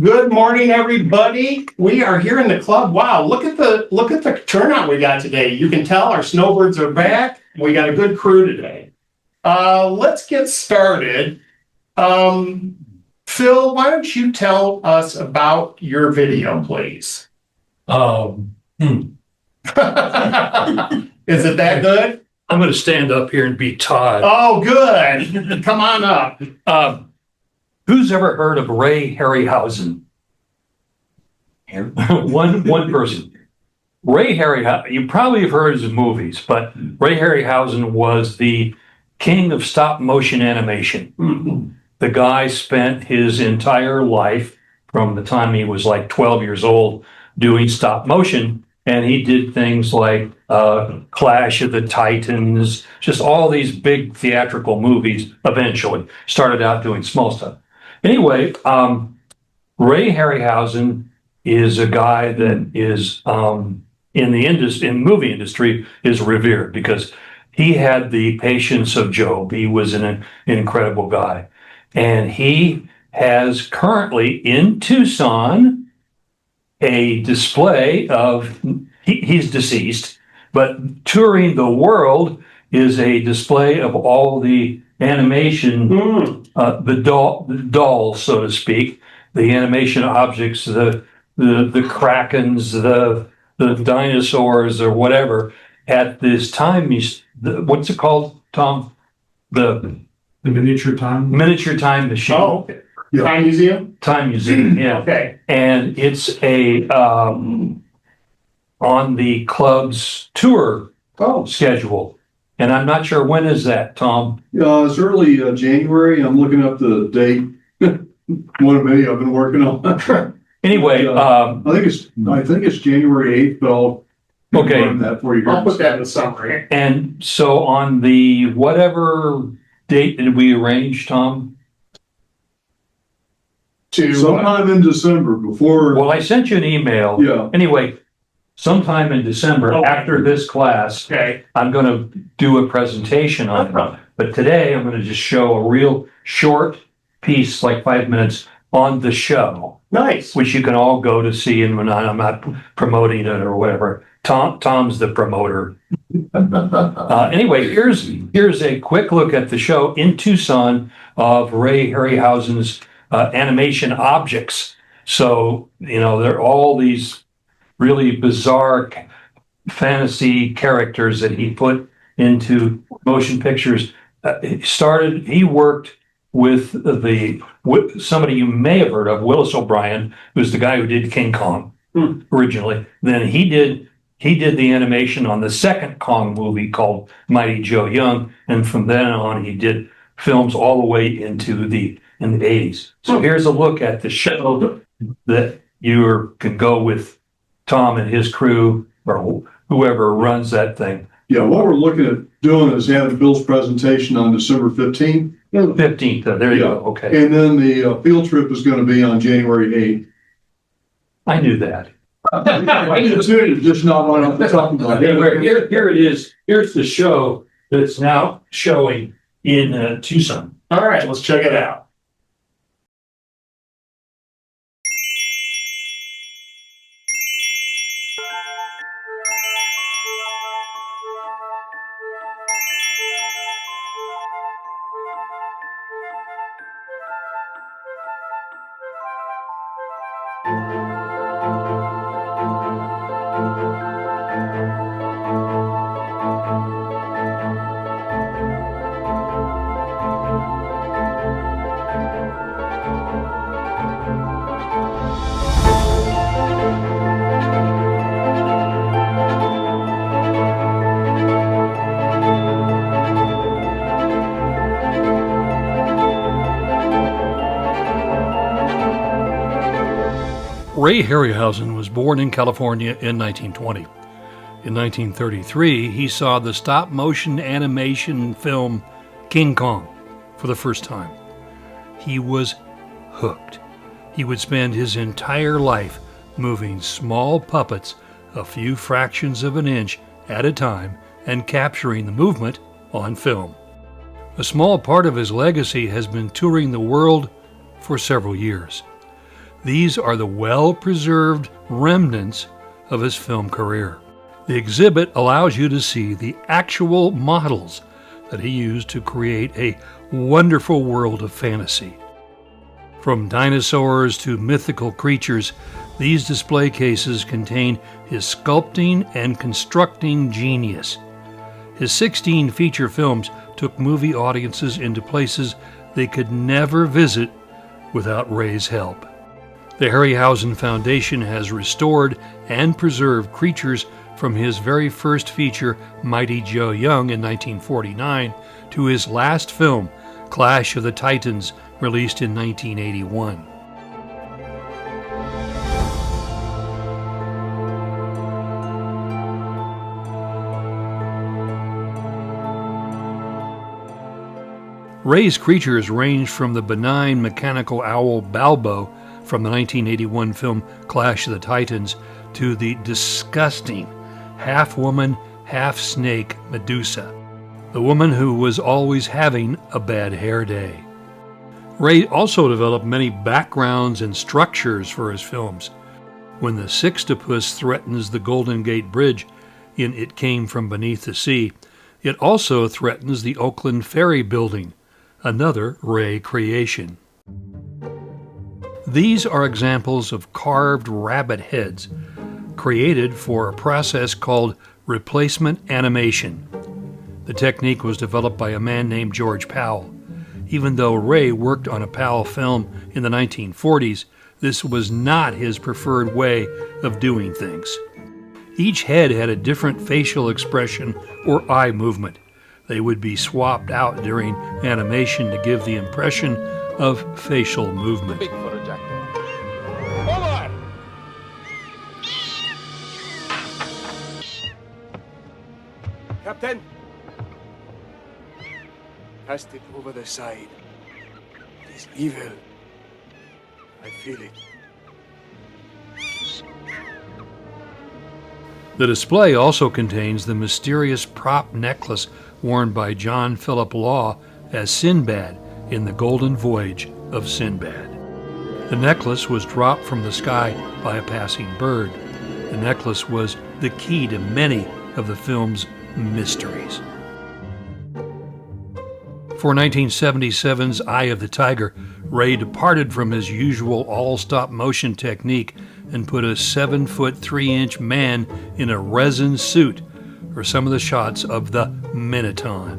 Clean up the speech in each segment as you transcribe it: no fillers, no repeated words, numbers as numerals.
Good morning, everybody. We are here in the club. Wow, look at the turnout we got today. You can tell our snowbirds are back. We got a good crew today. Let's get started. Phil, why don't you tell us about your video, please? Is it that good? I'm going to stand up here and be Todd. Oh, good. Come on up. Who's ever heard of Ray Harryhausen? One person. Ray Harryhausen, you probably have heard his movies, but Ray Harryhausen was the king of stop motion animation. Mm-hmm. The guy spent his entire life from the time he was like 12 years old doing stop motion. And he did things like Clash of the Titans, just all these big theatrical movies eventually. Started out doing small stuff. Anyway, Ray Harryhausen is a guy that is in the movie industry is revered because he had the patience of Job. He was an incredible guy. And he has currently in Tucson a display of, he's deceased, but touring the world is a display of all the animation, the dolls, so to speak, the animation objects, the krakens, the dinosaurs or whatever at this time, what's it called, Tom? The miniature time machine. Oh, okay. Yeah. Time Museum? Time Museum, yeah. Okay. And it's a on the club's tour schedule. And I'm not sure when is that, Tom? It's early January. I'm looking up the date. One of many I've been working on. Anyway, I think it's January 8th, but I'll confirm that for you. I'll put that in the summary. And so on the whatever date did we arrange, Tom? Sometime in December before. Well, I sent you an email. Yeah. Anyway, sometime in December after this class, I'm going to do a presentation on it. But today I'm going to just show a real short piece, like 5 minutes, on the show. Nice. Which you can all go to see, and I'm not promoting it or whatever. Tom's the promoter. Anyway, here's a quick look at the show in Tucson of Ray Harryhausen's animation objects. So, there are all these really bizarre fantasy characters that he put into motion pictures. He worked with somebody you may have heard of, Willis O'Brien, who's the guy who did King Kong originally. Then he did the animation on the second Kong movie called Mighty Joe Young, and from then on he did films all the way into the 80s. So here's a look at the show that you can go with Tom and his crew or whoever runs that thing. Yeah, what we're looking at doing is having Bill's presentation on December 15th. 15th, there you go, okay. And then the field trip is going to be on January 8th. I knew that. I knew too, just not what I'm talking about. Here it is. Here's the show that's now showing in Tucson. All right, let's check it out. Ray Harryhausen was born in California in 1920. In 1933, he saw the stop-motion animation film King Kong for the first time. He was hooked. He would spend his entire life moving small puppets a few fractions of an inch at a time and capturing the movement on film. A small part of his legacy has been touring the world for several years. These are the well-preserved remnants of his film career. The exhibit allows you to see the actual models that he used to create a wonderful world of fantasy. From dinosaurs to mythical creatures, these display cases contain his sculpting and constructing genius. His 16 feature films took movie audiences into places they could never visit without Ray's help. The Harryhausen Foundation has restored and preserved creatures from his very first feature, Mighty Joe Young, in 1949, to his last film, Clash of the Titans, released in 1981. Ray's creatures range from the benign mechanical owl Balbo from the 1981 film Clash of the Titans to the disgusting half-woman, half-snake Medusa, the woman who was always having a bad hair day. Ray also developed many backgrounds and structures for his films. When the sixtopus threatens the Golden Gate Bridge in It Came From Beneath the Sea, it also threatens the Oakland Ferry Building, another Ray creation. These are examples of carved rabbit heads created for a process called replacement animation. The technique was developed by a man named George Powell. Even though Ray worked on a Powell film in the 1940s, this was not his preferred way of doing things. Each head had a different facial expression or eye movement. They would be swapped out during animation to give the impression of facial movement. Big projector. Over! Captain! Cast it over the side. It is evil. I feel it. The display also contains the mysterious prop necklace worn by John Philip Law as Sinbad in The Golden Voyage of Sinbad. The necklace was dropped from the sky by a passing bird. The necklace was the key to many of the film's mysteries. For 1977's Eye of the Tiger, Ray departed from his usual all-stop motion technique and put a 7'3" man in a resin suit for some of the shots of the Minotaur.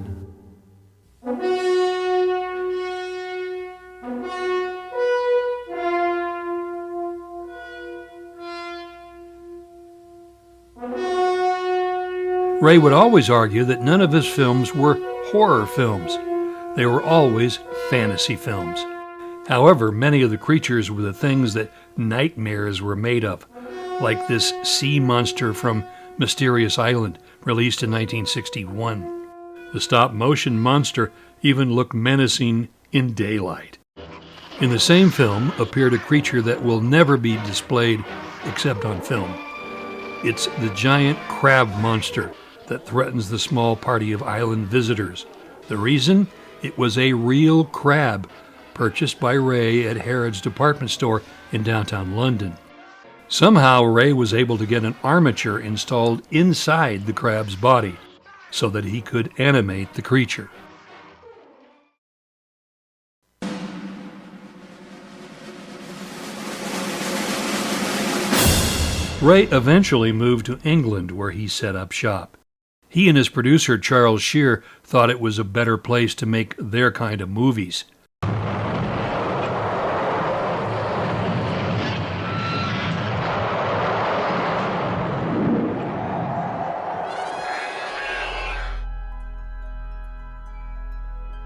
Ray would always argue that none of his films were horror films. They were always fantasy films. However, many of the creatures were the things that nightmares were made of, like this sea monster from Mysterious Island, released in 1961. The stop-motion monster even looked menacing in daylight. In the same film appeared a creature that will never be displayed except on film. It's the giant crab monster that threatens the small party of island visitors. The reason? It was a real crab purchased by Ray at Harrods department store in downtown London. Somehow Ray was able to get an armature installed inside the crab's body so that he could animate the creature. Ray eventually moved to England, where he set up shop. He and his producer, Charles Shear, thought it was a better place to make their kind of movies.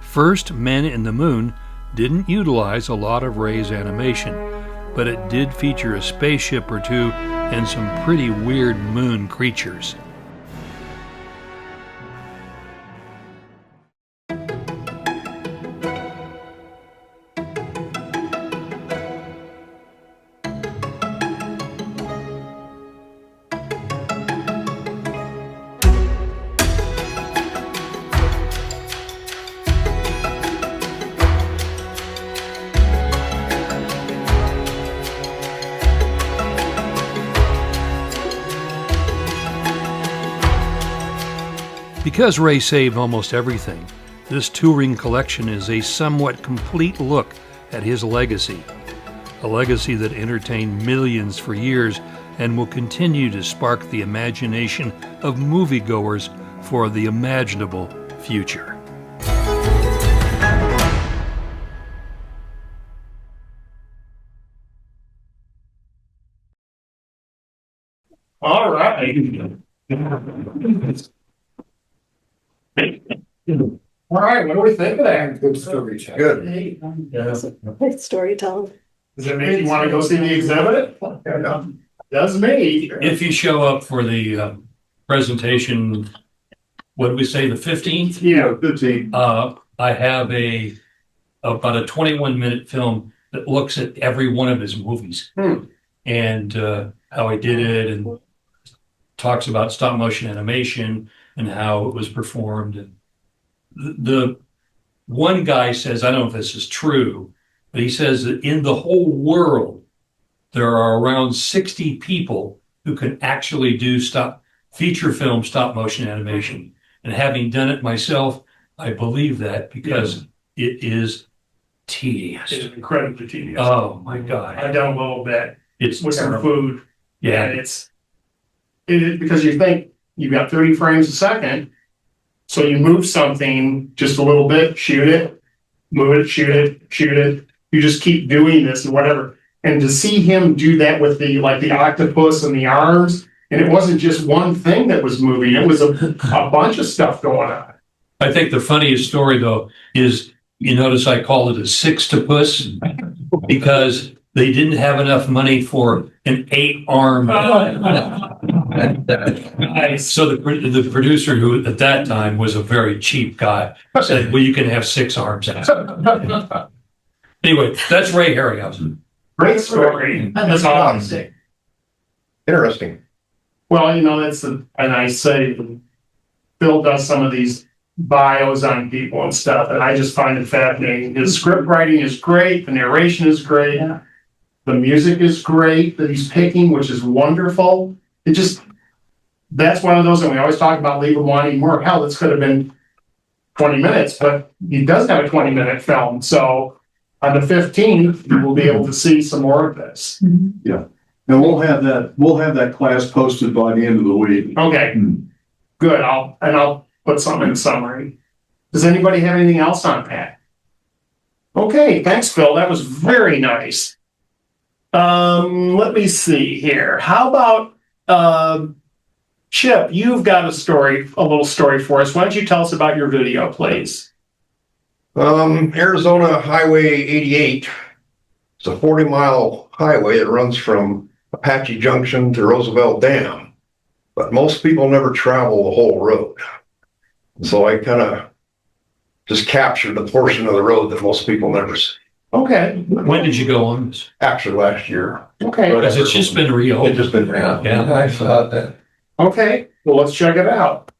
First Men in the Moon didn't utilize a lot of Ray's animation, but it did feature a spaceship or two and some pretty weird moon creatures. Because Ray saved almost everything, this touring collection is a somewhat complete look at his legacy. A legacy that entertained millions for years and will continue to spark the imagination of moviegoers for the imaginable future. All right. All right, what do we think of that? Good story, Chad. Good. Great storytelling. Does it make you want to go see the exhibit? Does me. If you show up for the presentation, what did we say, the 15th? Yeah. 15. I have about a 21-minute film that looks at every one of his movies and how he did it, and talks about stop motion animation and how it was performed. And the one guy says, I don't know if this is true, but he says that in the whole world, there are around 60 people who can actually do feature film stop motion animation. And having done it myself, I believe that because it is tedious. It's incredibly tedious. Oh my God. I've done a little bit It's with some terrible. food. Yeah. And it because you think you've got 30 frames a second. So you move something just a little bit, shoot it, move it, shoot it, shoot it. You just keep doing this and whatever. And to see him do that with the octopus and the arms, and it wasn't just one thing that was moving, it was a bunch of stuff going on. I think the funniest story though is, you notice I call it a six-to-puss because they didn't have enough money for an 8-arm. Nice. So the producer, who at that time was a very cheap guy, said, well, you can have 6 arms. Anyway, that's Ray Harryhausen. Great story. That's awesome. Interesting. Well, and I say Phil does some of these bios on people and stuff, and I just find it fascinating. His script writing is great, the narration is great, the music is great that he's picking, which is wonderful. That's one of those, and we always talk about leave him wanting more. Hell, this could have been 20 minutes, but he does have a 20-minute film. So on the 15th, you will be able to see some more of this. Yeah. And we'll have that class posted by the end of the week. Okay, good. I'll put something in the summary. Does anybody have anything else on that? Okay, thanks, Phil. That was very nice. Let me see here. How about Chip? You've got a little story for us. Why don't you tell us about your video, please? Arizona Highway 88. It's a 40-mile highway that runs from Apache Junction to Roosevelt Dam, but most people never travel the whole road. So I kind of just captured the portion of the road that most people never see. Okay. When did you go on this? Actually, last year. Okay. Because it's just been reopened. It's just been around. Yeah. I thought that. Okay. Well, let's check it out.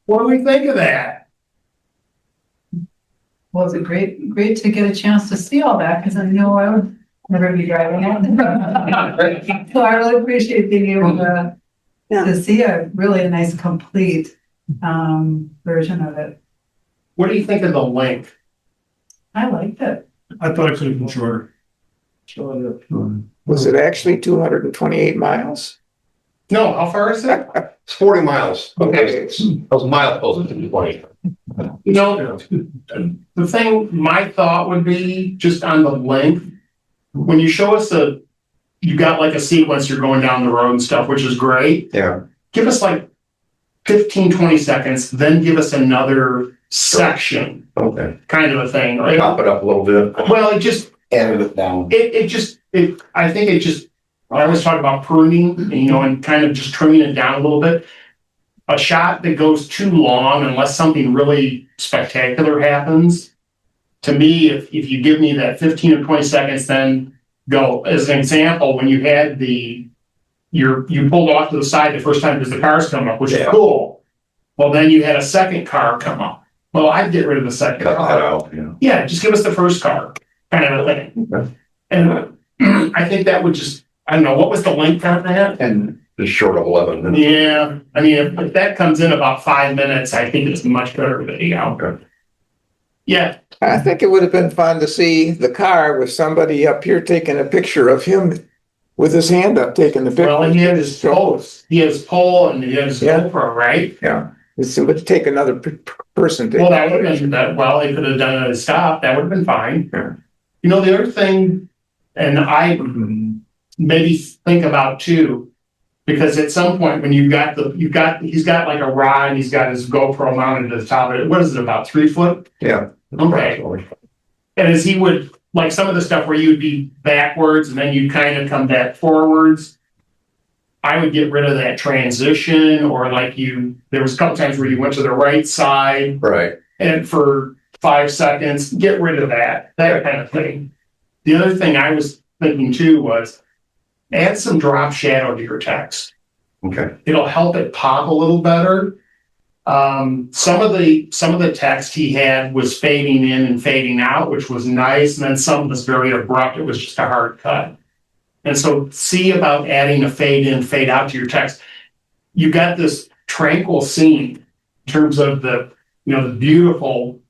What do we think of that? Well, it's great to get a chance to see all that, because I know I would never be driving it. So I really appreciate being able to see a really nice, complete, version of it. What do you think of the length? I liked it. I thought it could have been shorter. Was it actually 228 miles? No, how far is it? It's 40 miles. Okay. That was mile closer to 20. You know, the thing, my thought would be just on the length. When you show us you got like a sequence, you're going down the road and stuff, which is great. Yeah. Give us like 15, 20 seconds, then give us another section, Okay. kind of a thing. Pop it up a little bit. Well, it just, Edit it down. I think it just, I always talk about pruning, you know, and kind of just trimming it down a little bit. A shot that goes too long, unless something really spectacular happens, to me, if you give me that 15 or 20 seconds, then go. As an example, when you had you pulled off to the side the first time because the cars come up, which is cool. Well, then you had a second car come up. Well, I'd get rid of the second Cut car. that out, yeah. Yeah, just give us the first car, kind of a thing. Okay. And I think that would just, I don't know, what was the length on that? And just short of 11 minutes. Yeah, I mean, if that comes in about 5 minutes, I think it's a much better video. Okay. Yeah, I think it would have been fun to see the car with somebody up here taking a picture of him with his hand up taking the picture. well, and he had his poles, he has pole and he has Yeah. GoPro, right? Yeah, it would take another person to. Well, that would have been that, well, they could have done it at a stop, that would have been fine. Yeah. You know, the other thing, and I maybe think about too, because at some point when he's got like a rod, he's got his GoPro mounted to the top of it, what is it, about 3 foot? Yeah. Okay. And as he would, like some of the stuff where you'd be backwards and then you'd kind of come back forwards, I would get rid of that transition, or like there was a couple times where you went to the right side Right. and for 5 seconds, get rid of that kind of thing. The other thing I was thinking too was add some drop shadow to your text. Okay. It'll help it pop a little better. Some of the text he had was fading in and fading out, which was nice. And then some was very abrupt. It was just a hard cut. And so see about adding a fade in, fade out to your text. You got this tranquil scene in terms of the beautiful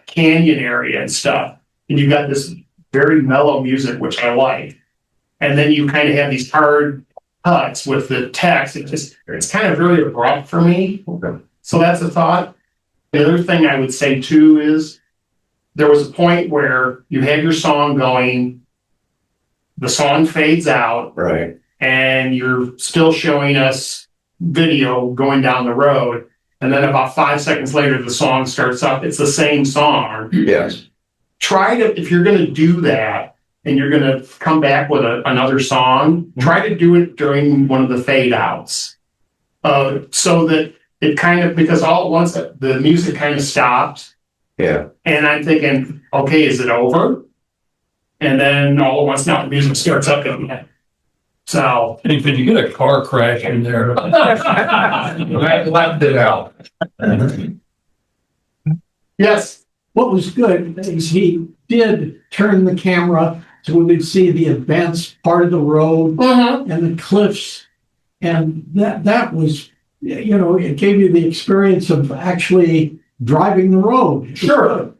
canyon area and stuff. And you got this very mellow music, which I like. And then you kind of have these hard cuts with the text. It's kind of really abrupt for me. Okay. So that's a thought. The other thing I would say too is there was a point where you had your song going, the song fades out, Right. and you're still showing us video going down the road. And then about 5 seconds later, the song starts up. It's the same song. Yes. Try to, if you're going to do that and you're going to come back with another song, try to do it during one of the fade outs. So that it kind of, because all at once the music kind of stopped. Yeah. And I'm thinking, okay, is it over? And then all at once now the music starts up again. So. Hey, could you get a car crash in there? I left it out. Yes. What was good is he did turn the camera so we could see the advanced part of the road and the cliffs. And that was, it gave you the experience of actually driving the road. Sure.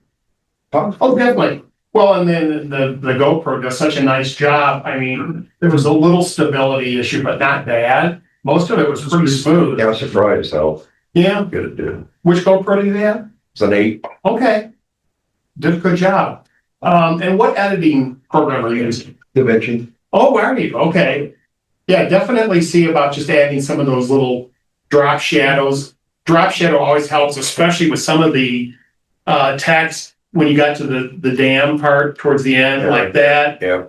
Oh, definitely. Well, and then the GoPro does such a nice job. I mean, there was a little stability issue, but not bad. Most of it was pretty smooth. Yeah, I was surprised how Yeah. good it did. Which GoPro do you have? It's an 8. Okay. Did a good job. And what editing program are you using? DaVinci. Oh, are you? Okay. Yeah, definitely see about just adding some of those little drop shadows. Drop shadow always helps, especially with some of the text when you got to the dam part towards the end, like that. Yeah.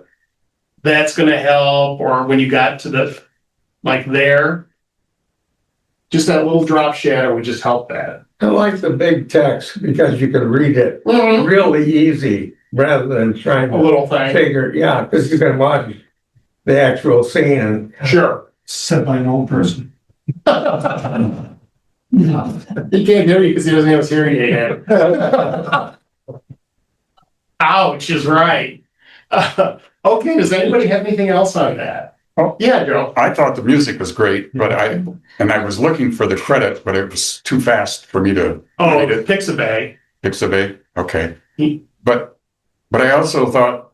That's going to help. Or when you got to like there, just that little drop shadow would just help that. I like the big text because you can read it really easy rather than trying A to little thing. figure, because you can watch the actual scene and Sure. Said by an old person. He can't hear you because he doesn't have his hearing aid in. Ouch is right. Okay, does anybody have anything else on that? Oh. Yeah, Joe. I thought the music was great, but I was looking for the credit, but it was too fast for me to Oh, read it. Pixabay. Pixabay, okay. But I also thought,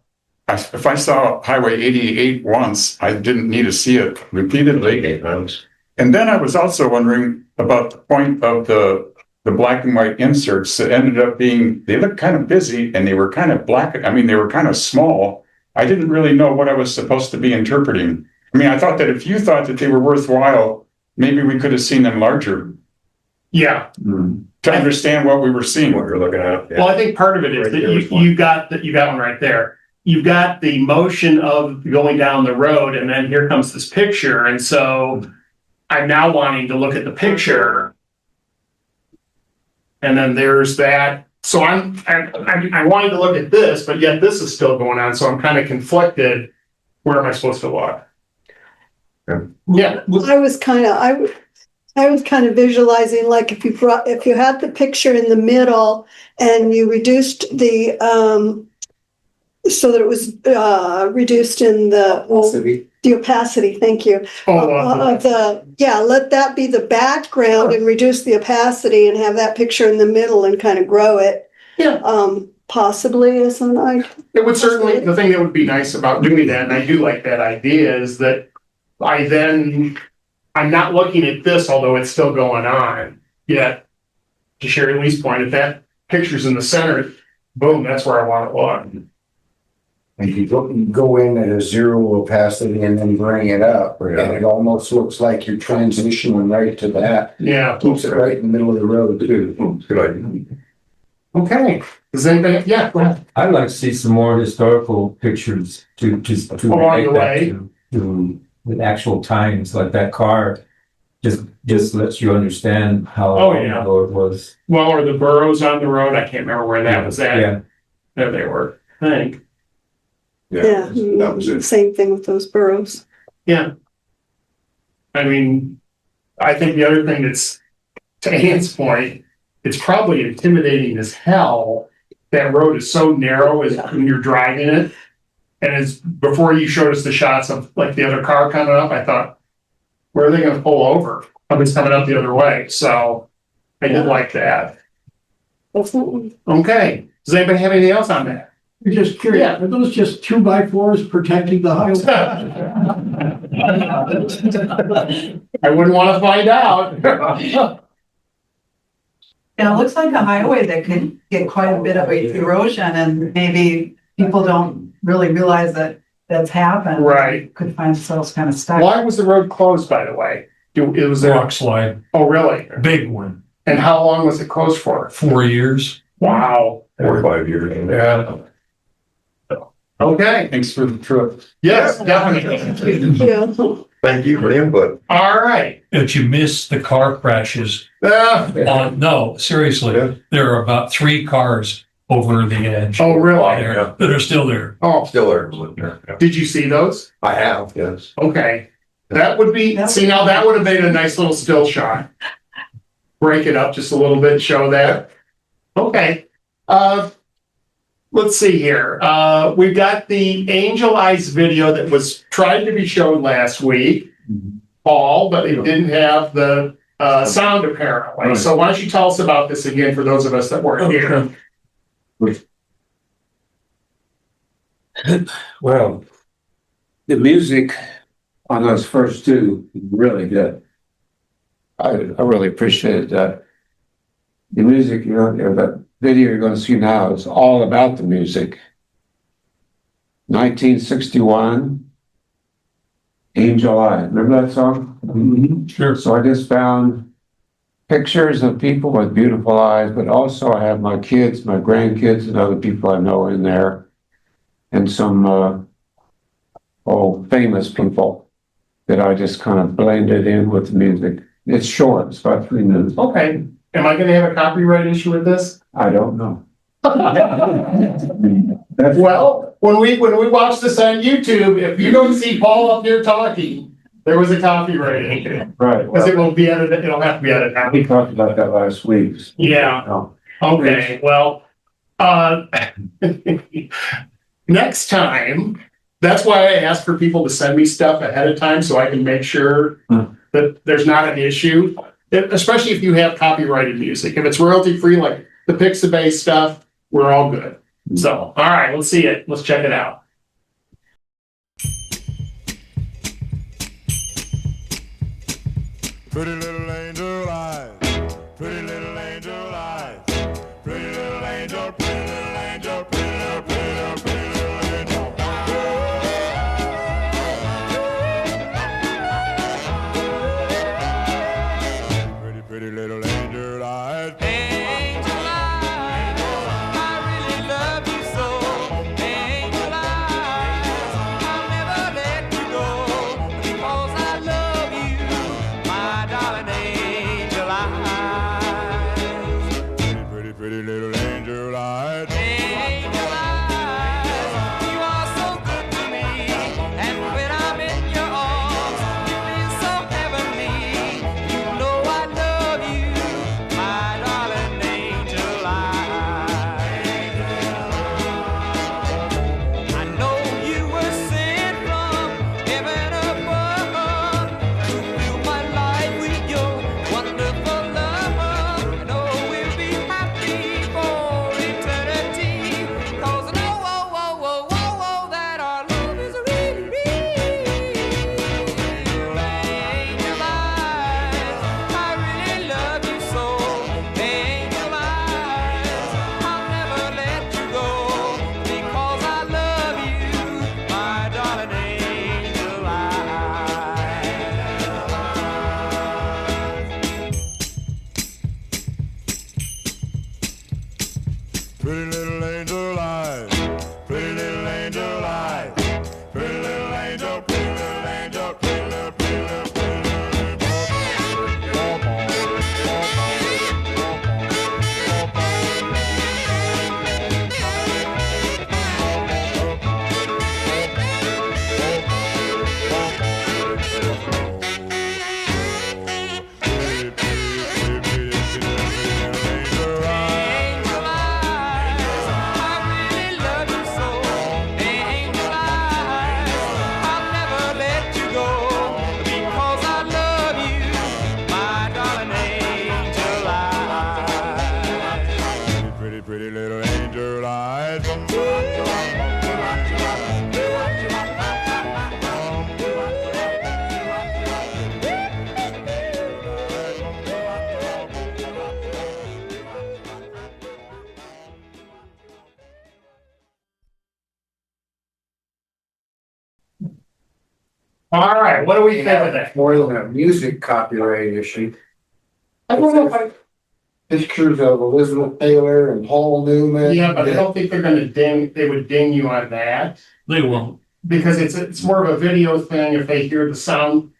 if I saw Highway 88 once, I didn't need to see it repeatedly. And then I was also wondering about the point of the black and white inserts that ended up being, they looked kind of busy and they were kind of black. I mean, they were kind of small. I didn't really know what I was supposed to be interpreting. I mean, I thought that if you thought that they were worthwhile, maybe we could have seen them larger. Yeah. To understand what we were seeing. What you're looking at. Well, I think part of it is that you got one right there. You've got the motion of going down the road and then here comes this picture. And so I'm now wanting to look at the picture. And then there's that. So I'm wanting to look at this, but yet this is still going on. So I'm kind of conflicted. Where am I supposed to look? Yeah. I was kind of visualizing, like if you had the picture in the middle and you reduced the, so that it was, reduced in the opacity, thank you. Let that be the background and reduce the opacity and have that picture in the middle and kind of grow it. Yeah. Possibly as an idea. It would certainly, the thing that would be nice about doing that, and I do like that idea, is that I'm not looking at this, although it's still going on. Yet, to Sherry Lee's point, if that picture's in the center, boom, that's where I want to look. And you go in at a zero opacity and then bring it up, and it almost looks like you're transitioning right to that. Yeah. Keeps it right in the middle of the road too. Good idea. Okay. Does anybody? Yeah. Go ahead. I'd like to see some more historical pictures to Along the relate that way. to the actual times, like that car just lets you understand how Oh, long yeah. ago it was. Well, or the burrows on the road. I can't remember where that was at. Yeah. There they were. I think. Yeah, That was it. same thing with those burrows. Yeah. I mean, I think the other thing that's, to Ann's point, it's probably intimidating as hell. That road is so narrow as when you're driving it. And as before you showed us the shots of like the other car coming up, I thought, where are they gonna pull over? Somebody's coming up the other way. So I did like that. Definitely. Okay. Does anybody have anything else on that? I'm just curious, are those just 2x4s protecting the highway? I wouldn't want to find out. Yeah, it looks like a highway that could get quite a bit of erosion and maybe people don't really realize that that's happened. Right. Could find themselves kind of stuck. Why was the road closed, by the way? It was there. Rock slide, Oh, really? big one, And how long was it closed for? 4 years. Wow. 4 or 5 years. Yeah. Okay. Thanks for the trip. Yes, definitely. Yeah. Thank you for the input. All right. But you missed the car crashes. Uh, No, seriously, there are about 3 cars over the edge. oh, really? There, that are still there. Oh, Still there. Yeah. did you see those? I have, yes. Okay. That would be, see, now that would have made a nice little still shot. Break it up just a little bit, show that. Okay. Let's see here. We've got the Angel Eyes video that was tried to be shown last week, Paul, but it didn't have the sound apparently. Right. So why don't you tell us about this again for those of us that weren't here? Well, the music on those first two, really good. I really appreciated that. The music, the video you're going to see now is all about the music. 1961, Angel Eye. Remember that song? Sure. So I just found pictures of people with beautiful eyes, but also I have my kids, my grandkids, and other people I know in there, and some famous people that I just kind of blended in with the music. It's short, it's about 3 minutes. Okay. Am I gonna have a copyright issue with this? I don't know. Well, when we watch this on YouTube, if you don't see Paul up here talking, There was a copyright issue. Right. Because it will be edited, it'll have to be edited out. We talked about that last week. Yeah. Oh, Okay, well, next time, that's why I ask for people to send me stuff ahead of time so I can make sure that there's not an issue. Especially if you have copyrighted music. If it's royalty free, like the Pixabay stuff, we're all good. So, all right, let's see it. Let's check it out. Pretty little angel eyes, pretty little angel eyes, pretty little angel, pretty little angel, pretty little, pretty little, pretty little angel. Pretty, pretty little angel eyes. Angel eyes, I really love you so. Angel eyes, I'll never let you go because I love you. My darling angel eyes. Pretty, pretty, pretty little angel eyes. Angel eyes, you are so good to me. And when I'm in your arms, you feel so heavenly. You know I love you, my darling angel eyes. I know you were sent from heaven above to fill my life with your wonderful love. I know we'll be happy for eternity. 'Cause I know, that our love is really real. Angel eyes, I really love you so. Angel eyes, I'll never let you go because I love you, my darling angel eyes. Pretty little angel eyes, pretty little angel eyes, pretty little angel, pretty little angel, pretty little, pretty little, pretty Angel eyes, I really love you so. Angel eyes, I'll never let you go because I love you, my darling angel eyes. Pretty, pretty little angel eyes. All right, what do we think of that? more than a music copyright issue. I don't know if I, Pictures of Elizabeth Taylor and Paul Newman. yeah, but I don't think they're gonna they would ding you on that. They won't. Because it's more of a video thing. If they hear the sound,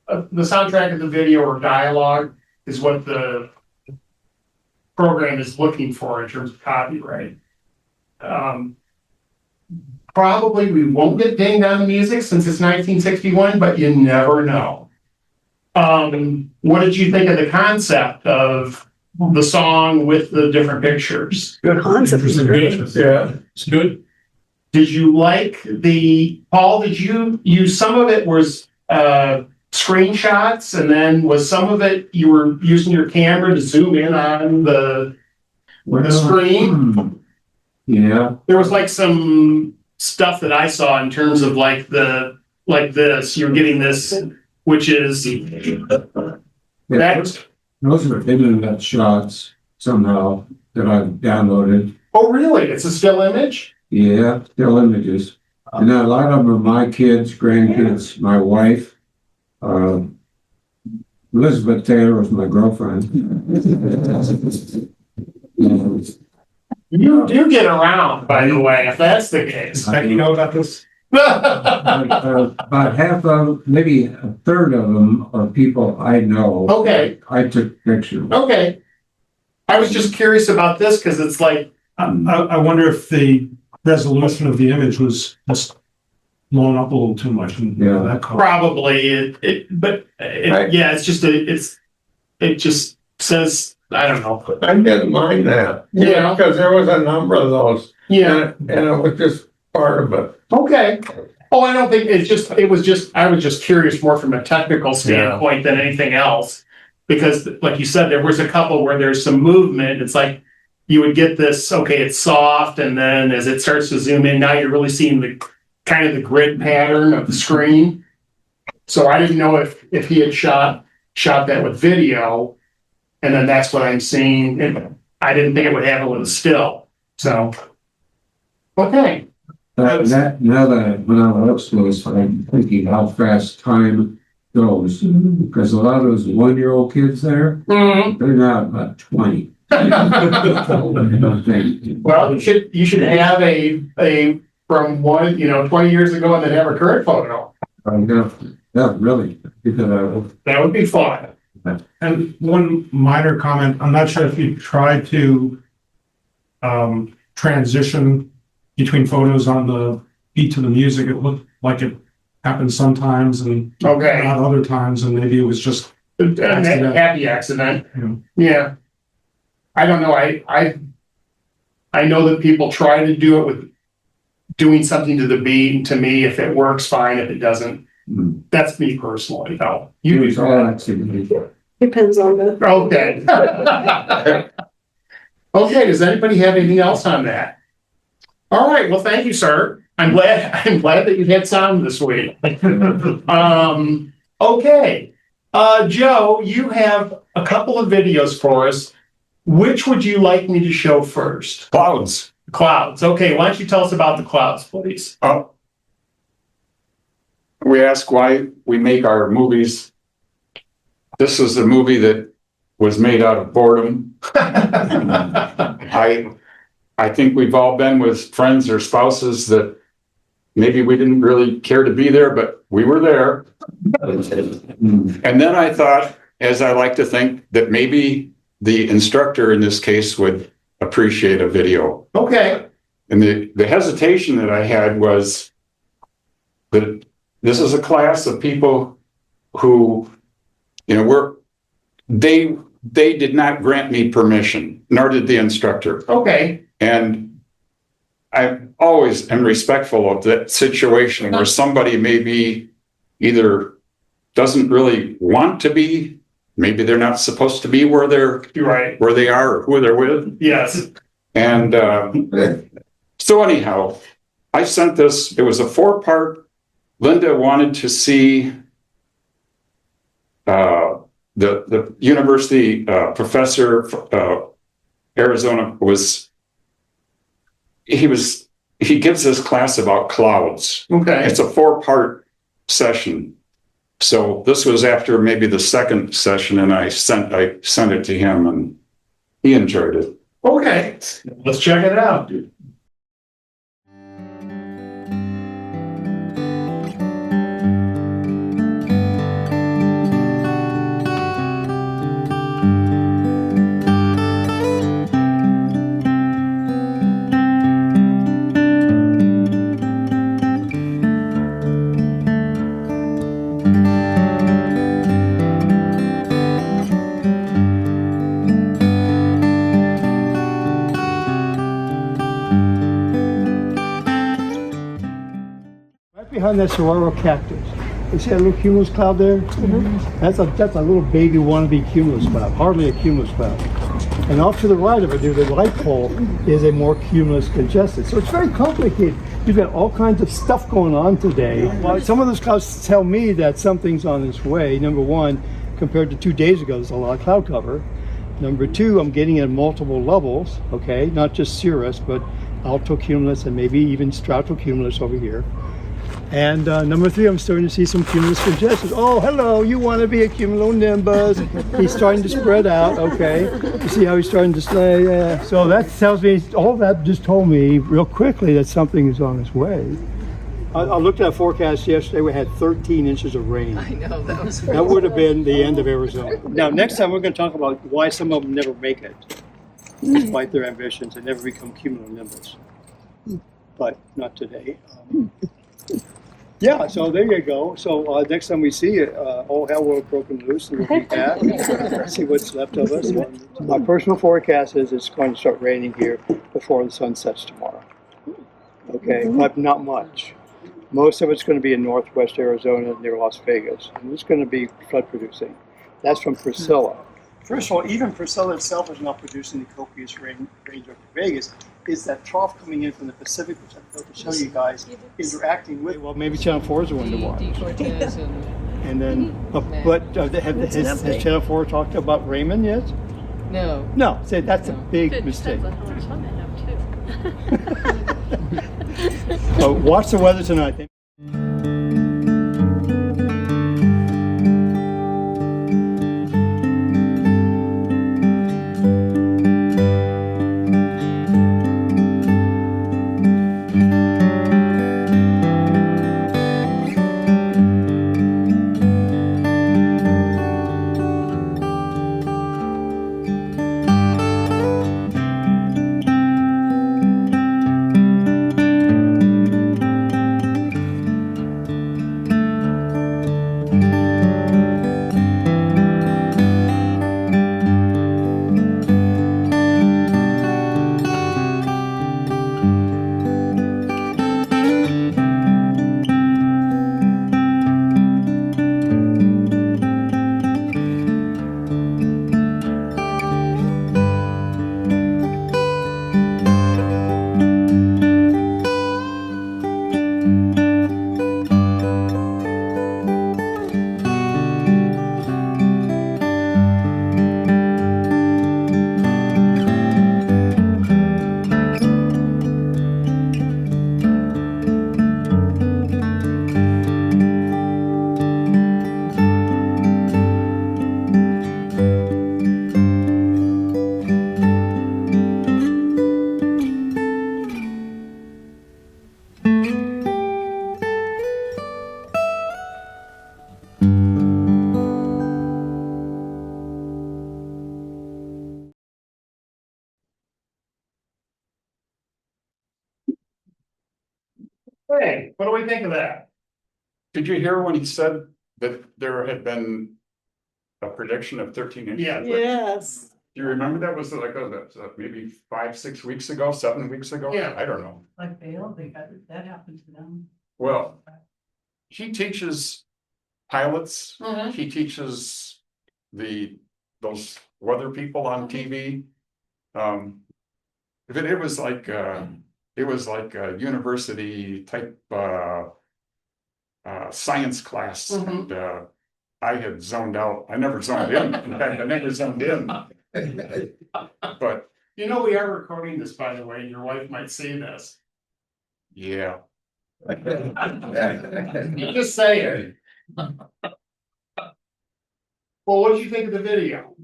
the soundtrack of the video or dialogue is what the program is looking for in terms of copyright. Probably we won't get dinged on the music since it's 1961, but you never know. What did you think of the concept of the song with the different pictures? Concept is great. Yeah, it's good. Did you like Paul, did you use, some of it was screenshots and then was some of it, you were using your camera to zoom in on the screen? Yeah, There was like some stuff that I saw in terms of like this, you're getting this, which is that. those are internet shots somehow that I've downloaded. Oh, really? It's a still image? Yeah, still images. And a lot of them are my kids, grandkids, my wife. Elizabeth Taylor was my girlfriend. You do get around, by the way, if that's the case. You know about this? About half of, maybe a third of them are people I know. Okay, I took pictures. okay. I was just curious about this because it's like, I wonder if the resolution of the image was just blown up a little too much. And Yeah. that caused- Probably, Right. yeah, it's just it just says, I don't know. I didn't mind that. Yeah. Because there was a number of those. Yeah, And it was just part of it. okay. Oh, I don't think I was just curious more from a technical standpoint than anything else. Because like you said, there was a couple where there's some movement. It's like you would get this, okay, it's soft, and then as it starts to zoom in, now you're really seeing the kind of the grid pattern of the screen. So I didn't know if he had shot that with video, and then that's what I'm seeing. And I didn't think it would happen with a still. So, okay. Now that when I was upstairs, I'm thinking how fast time goes. Because a lot of those 1-year-old kids there, Mhm. they're now about 20. Well, you should have a from 20 years ago and then have a current photo. Yeah, really, because That would be fun. And one minor comment, I'm not sure if you tried to transition between photos on the beat to the music. It looked like it happened sometimes and Okay. not other times, and maybe it was just A happy accident. Yeah. I don't know. I know that people try to do it with doing something to the beat. And to me, if it works, fine. If it doesn't, that's me personally. No, you do that. Depends on the. Okay. Okay. Does anybody have anything else on that? All right. Well, thank you, sir. I'm glad that you had sound this week. Okay. Joe, you have a couple of videos for us. Which would you like me to show first? Clouds. Clouds. Okay. Why don't you tell us about the clouds, please? We ask why we make our movies. This is a movie that was made out of boredom. I think we've all been with friends or spouses that maybe we didn't really care to be there, but we were there. And then I thought, as I like to think, that maybe the instructor in this case would appreciate a video. Okay. And the hesitation that I had was that this is a class of people who, they did not grant me permission, nor did the instructor. Okay. And I always am respectful of that situation where somebody maybe either doesn't really want to be, maybe they're not supposed to be where You're right. where they are or who they're with. Yes. And so anyhow, I sent this, it was a 4-part. Linda wanted to see the university professor, Arizona he gives this class about clouds. Okay. It's a 4-part session. So this was after maybe the second session, and I sent it to him and he enjoyed it. Okay. Let's check it out. Behind that saguaro cactus, you see that little cumulus cloud there? That's a little baby wannabe cumulus cloud, hardly a cumulus cloud. And off to the right of it, near the light pole, is a more cumulus congested. So it's very complicated. You've got all kinds of stuff going on today. Well, some of those clouds tell me that something's on its way. Number one, compared to 2 days ago, there's a lot of cloud cover. Number two, I'm getting at multiple levels, okay? Not just cirrus, but altocumulus and maybe even stratocumulus over here. And number three, I'm starting to see some cumulus congestion. Oh, hello, you want to be a cumulonimbus. He's starting to spread out, okay. You see how he's starting to slay? Yeah. So that tells me, all that just told me real quickly that something is on its way. I looked at a forecast yesterday, we had 13 inches of rain. I know, that was That would have been the end of Arizona. Now, next time we're going to talk about why some of them never make it, despite their ambitions, and never become cumulonimbus. But not today. Yeah, so there you go. So next time we see it, all hell will have broken loose and we'll be back. See what's left of us. My personal forecast is it's going to start raining here before the sun sets tomorrow. Okay, but not much. Most of it's going to be in northwest Arizona near Las Vegas. And it's going to be flood producing. That's from Priscilla. First of all, even Priscilla itself is not producing the copious rain over Vegas. Is that trough coming in from the Pacific, which I'm going to show you guys, interacting with. Well, maybe Channel 4 is the one to watch. And then, has Channel 4 talked about Raymond yet? No. No, say that's a big mistake. Depends on how much fun they have too. So watch the weather tonight. Hey, what do we think of that? Did you hear when he said that there had been a prediction of 13 inches? Yeah. Yes. Do you remember that was like, maybe 5-6 weeks ago, 7 weeks ago? Yeah. I don't know. Like Vail, that happened to them. Well, he teaches pilots, Mhm. he teaches those weather people on TV. It was like a university type science class, and I had zoned out. I never zoned in. In fact, I never zoned in. But You know, we are recording this, by the way, and your wife might see this. yeah, You just say it. Well, what did you think of the video?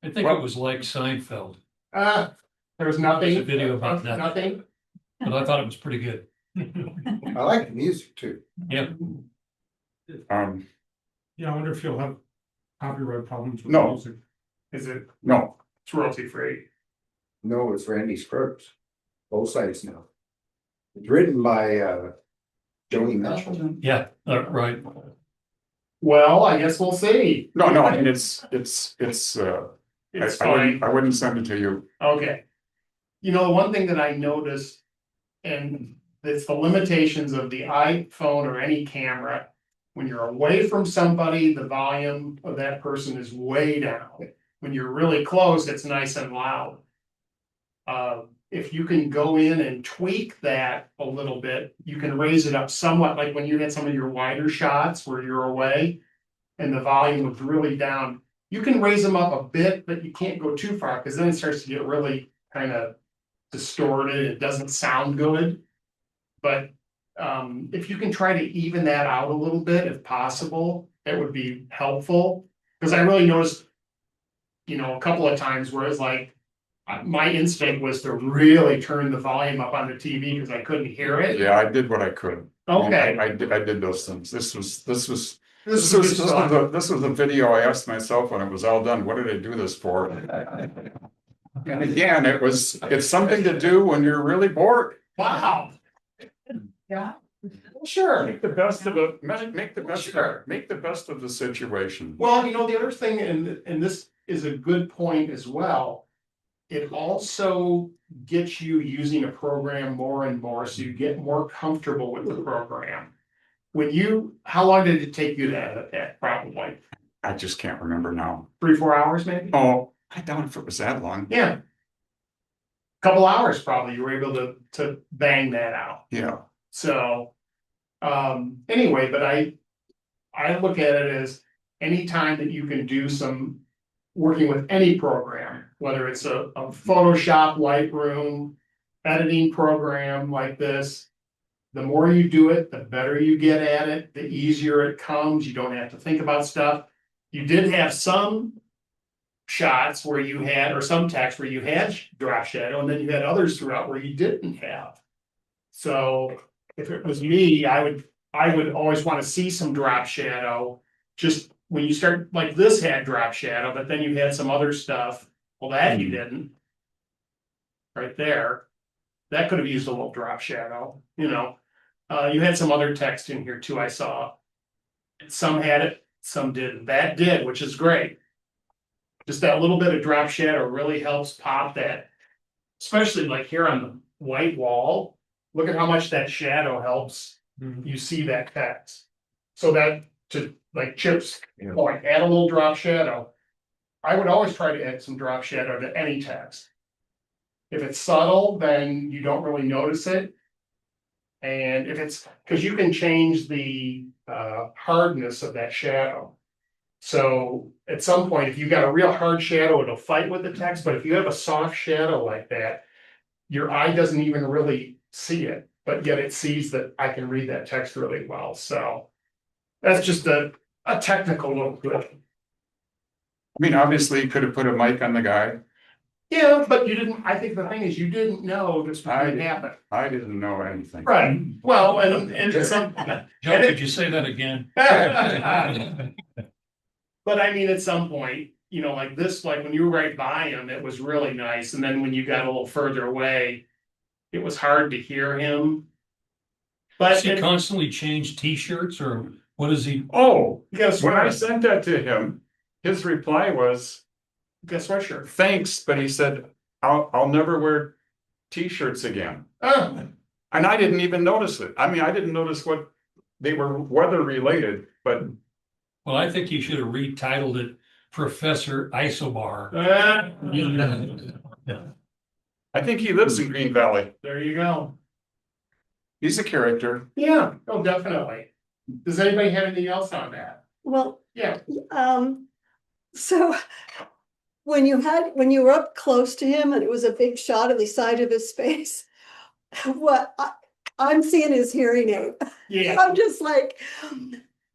I think it was like Seinfeld, There was nothing. There's a video about that. Nothing. but I thought it was pretty good. I like the music too. Yeah. Yeah, I wonder if you'll have copyright problems with No. the music. Is it, no, it's royalty free? No, it's Randy Scruggs. Both sides now. It's written by Joni Mitchell. Yeah, right. Well, I guess we'll see. no, I mean, it's It's I wouldn't send it to you. Okay. You know, one thing that I noticed, and it's the limitations of the iPhone or any camera. When you're away from somebody, the volume of that person is way down. When you're really close, it's nice and loud. If you can go in and tweak that a little bit, you can raise it up somewhat, like when you get some of your wider shots where you're away and the volume was really down. You can raise them up a bit, but you can't go too far because then it starts to get really kind of distorted. It doesn't sound good. But if you can try to even that out a little bit, if possible, it would be helpful. Because I really noticed, you know, a couple of times where it's like, my instinct was to really turn the volume up on the TV because I couldn't hear it. Yeah, I did what I could. Okay. I did those things. This was This is the video I asked myself when it was all done, what did I do this for? And again, it's something to do when you're really bored. Wow. Yeah. Sure. Make the best of it, make the best, Sure. make the best of the situation. Well, the other thing, and this is a good point as well. It also gets you using a program more and more, so you get more comfortable with the program. How long did it take you to edit that? Probably I just can't remember now. 3-4 hours, maybe? Oh, I doubt if it was that long. Yeah. Couple hours probably, you were able to bang that out. Yeah. So, anyway, but I look at it as anytime that you can do some working with any program, whether it's a Photoshop, Lightroom, editing program like this, the more you do it, the better you get at it, the easier it comes. You don't have to think about stuff. You did have some shots where you had, or some text where you had drop shadow, and then you had others throughout where you didn't have. So if it was me, I would always want to see some drop shadow. Just when you start, like this had drop shadow, but then you had some other stuff. Well, that you didn't. Right there. That could have used a little drop shadow, you had some other text in here too, I saw. Some had it, some didn't. That did, which is great. Just that little bit of drop shadow really helps pop that, especially like here on the white wall. Look at how much that shadow helps you see that text. So that, to like Chip's point, add a little drop shadow. I would always try to add some drop shadow to any text. If it's subtle, then you don't really notice it. And if it's, because you can change the hardness of that shadow. So at some point, if you've got a real hard shadow, it'll fight with the text, but if you have a soft shadow like that, your eye doesn't even really see it, but yet it sees that I can read that text really well. So that's just a technical little bit. I mean, obviously, you could have put a mic on the guy. Yeah, but you didn't, I think the thing is, you didn't know this was going to happen. I didn't know anything. Right, well, and some. Joe, could you say that again? But I mean, at some point, like this, like when you were right by him, it was really nice, and then when you got a little further away, it was hard to hear him. But Does he constantly change T-shirts, or what is he? Oh, Guess when I what? sent that to him, his reply was, Guess what shirt? thanks, but he said, I'll never wear T-shirts again. Oh, And I didn't even notice it. I mean, I didn't notice what they were weather related, but Well, I think you should have retitled it Professor Isobar. I think he lives in Green Valley. there you go. He's a character. Yeah, oh, definitely. Does anybody have anything else on that? Well, Yeah. so when you were up close to him and it was a big shot of the side of his face, what I'm seeing is hearing aid. Yeah. I'm just like,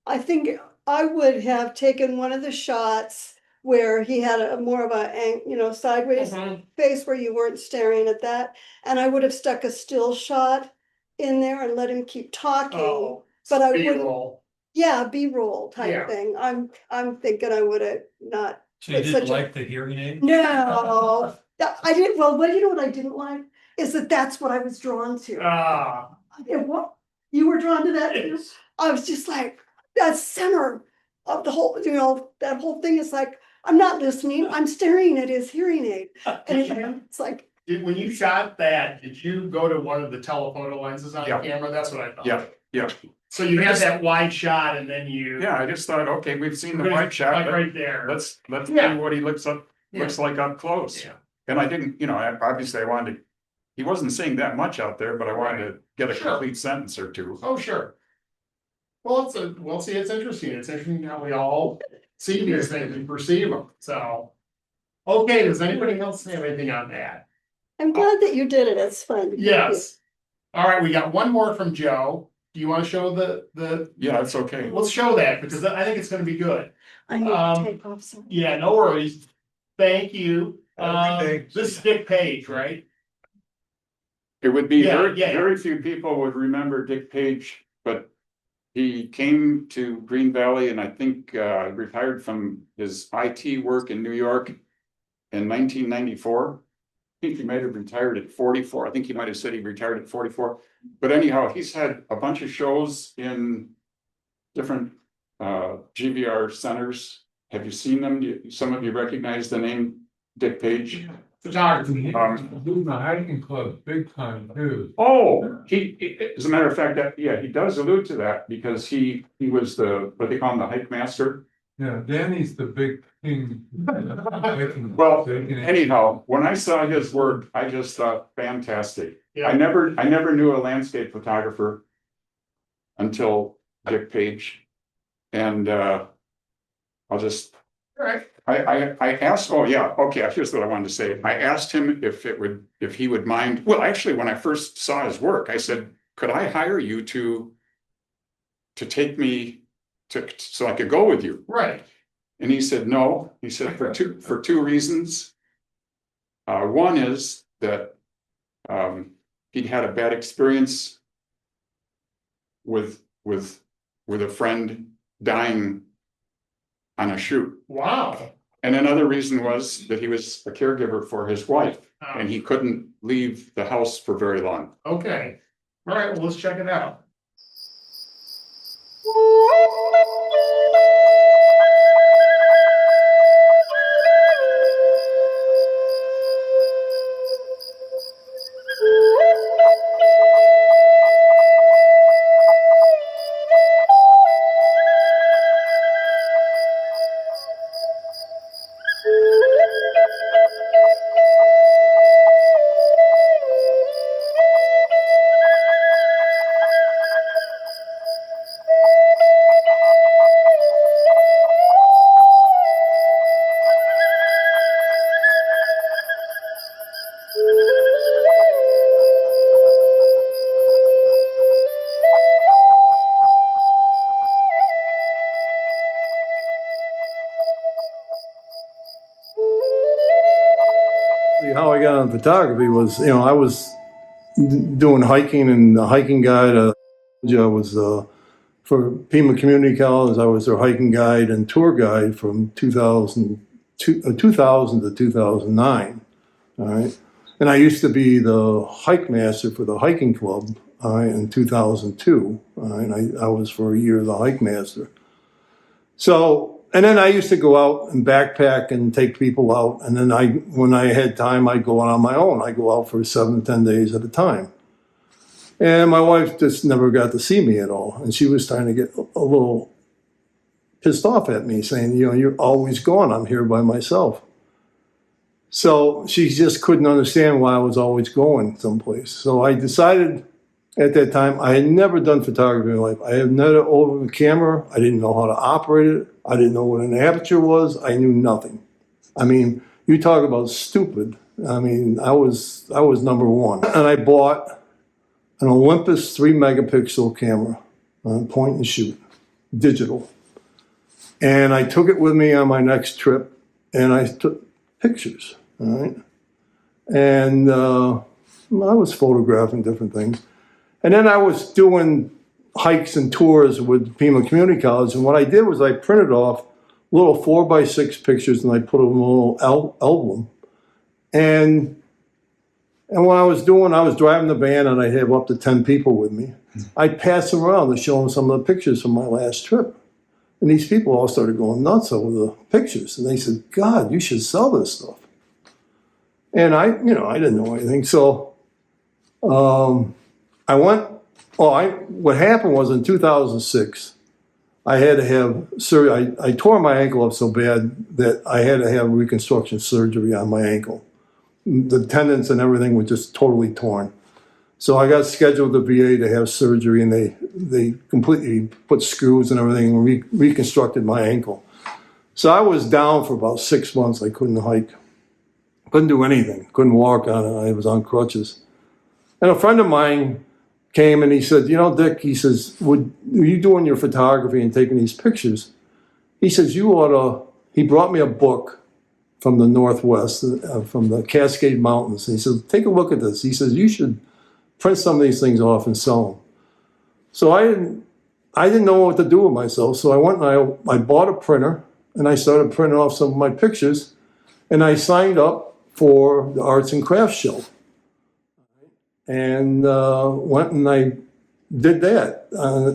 I think I would have taken one of the shots where he had a more of a, sideways face where you weren't staring at that. And I would have stuck a still shot in there and let him keep talking. Oh, but I wouldn't, B-roll. yeah, B-roll type Yeah. thing. I'm thinking I would have not. So you put didn't such a- like the hearing aid? No, I didn't. Well, what what I didn't like is that's what I was drawn to. And what you were drawn to that too? I was just like, that center of the whole, that whole thing is like, I'm not listening, I'm staring at his hearing aid. And it's like, When you shot that, did you go to one of the telephoto lenses on the Yeah. camera? That's what I thought. Yeah. So you had that wide shot and then you. Yeah, I just thought, okay, we've seen the wide shot. Like right there. Let's Yeah. see what he looks like up close. Yeah. And I didn't, obviously I wanted to, he wasn't saying that much out there, but I wanted to get a Sure. complete sentence or two. Oh, sure. Well, see, it's interesting. It's interesting how we all see these things and perceive them, so. Okay, does anybody else have anything on that? I'm glad that you did it, it's fun. Yes. All right, we got one more from Joe. Do you want to show the? Yeah, it's okay. Let's show that because I think it's gonna be good. I need to take off some. Yeah, no worries. Thank you. Have a good day. This is Dick Page, right? It would be Yeah, very, yeah. very few people would remember Dick Page, but he came to Green Valley and I think retired from his IT work in New York in 1994. think he might have retired at 44. I think he might have said he retired at 44. But anyhow, he's had a bunch of shows in different GVR centers. Have you seen them? Some of you recognize the name Dick Page? Photography. Do my hiking club big time too. Oh, as a matter of fact, he does allude to that because he was what they call him, the hike master. Yeah, Danny's the big king. Well, anyhow, when I saw his work, I just thought fantastic. Yeah. I never knew a landscape photographer until Dick Page. And I'll just, Right. I asked, oh yeah, okay, here's what I wanted to say. I asked him if he would mind. Well, actually, when I first saw his work, I said, could I hire you to take me so I could go with you? Right. And he said, no. He said, for two reasons. One is that he'd had a bad experience with a friend dying on a shoot. Wow. And another reason was that he was a caregiver for his wife and he couldn't leave the house for very long. Okay. All right, well, let's check it out. How I got into photography was, I was doing hiking and a hiking guide. I was for Pima Community College. I was their hiking guide and tour guide from 2000 to 2009. All right, and I used to be the hike master for the hiking club. All right, in 2002. All right, I was for a year the hike master. So. And then I used to go out and backpack and take people out. And then when I had time, I'd go out on my own. I go out for 7 to 10 days at a time. And my wife just never got to see me at all. And she was starting to get a little pissed off at me, saying, you're always gone. I'm here by myself. So she just couldn't understand why I was always going someplace. So I decided at that time, I had never done photography in my life. I had never over the camera. I didn't know how to operate it. I didn't know what an aperture was. I knew nothing. I mean, you talk about stupid. I mean, I was number one. And I bought an Olympus 3 megapixel camera, point and shoot, digital. And I took it with me on my next trip and I took pictures, all right? And I was photographing different things. And then I was doing hikes and tours with Pima Community College. And what I did was I printed off little 4x6 pictures and I put them in a little album. And what I was driving the van and I'd have up to 10 people with me. I'd pass them around to show them some of the pictures from my last trip. And these people all started going nuts over the pictures. And they said, God, you should sell this stuff. And I didn't know anything. So, what happened was in 2006, I had to have surgery. I tore my ankle up so bad that I had to have reconstruction surgery on my ankle. The tendons and everything were just totally torn. So I got scheduled at the VA to have surgery, and they completely put screws and everything and reconstructed my ankle. So I was down for about 6 months. I couldn't hike, couldn't do anything, couldn't walk on it. I was on crutches. And a friend of mine came and he said, Dick, he says, are you doing your photography and taking these pictures? He says, he brought me a book from the Northwest, from the Cascade Mountains. And he said, take a look at this. He says, you should print some of these things off and sell them. So I didn't know what to do with myself. So I went and I bought a printer and I started printing off some of my pictures. And I signed up for the arts and crafts show. And went and I did that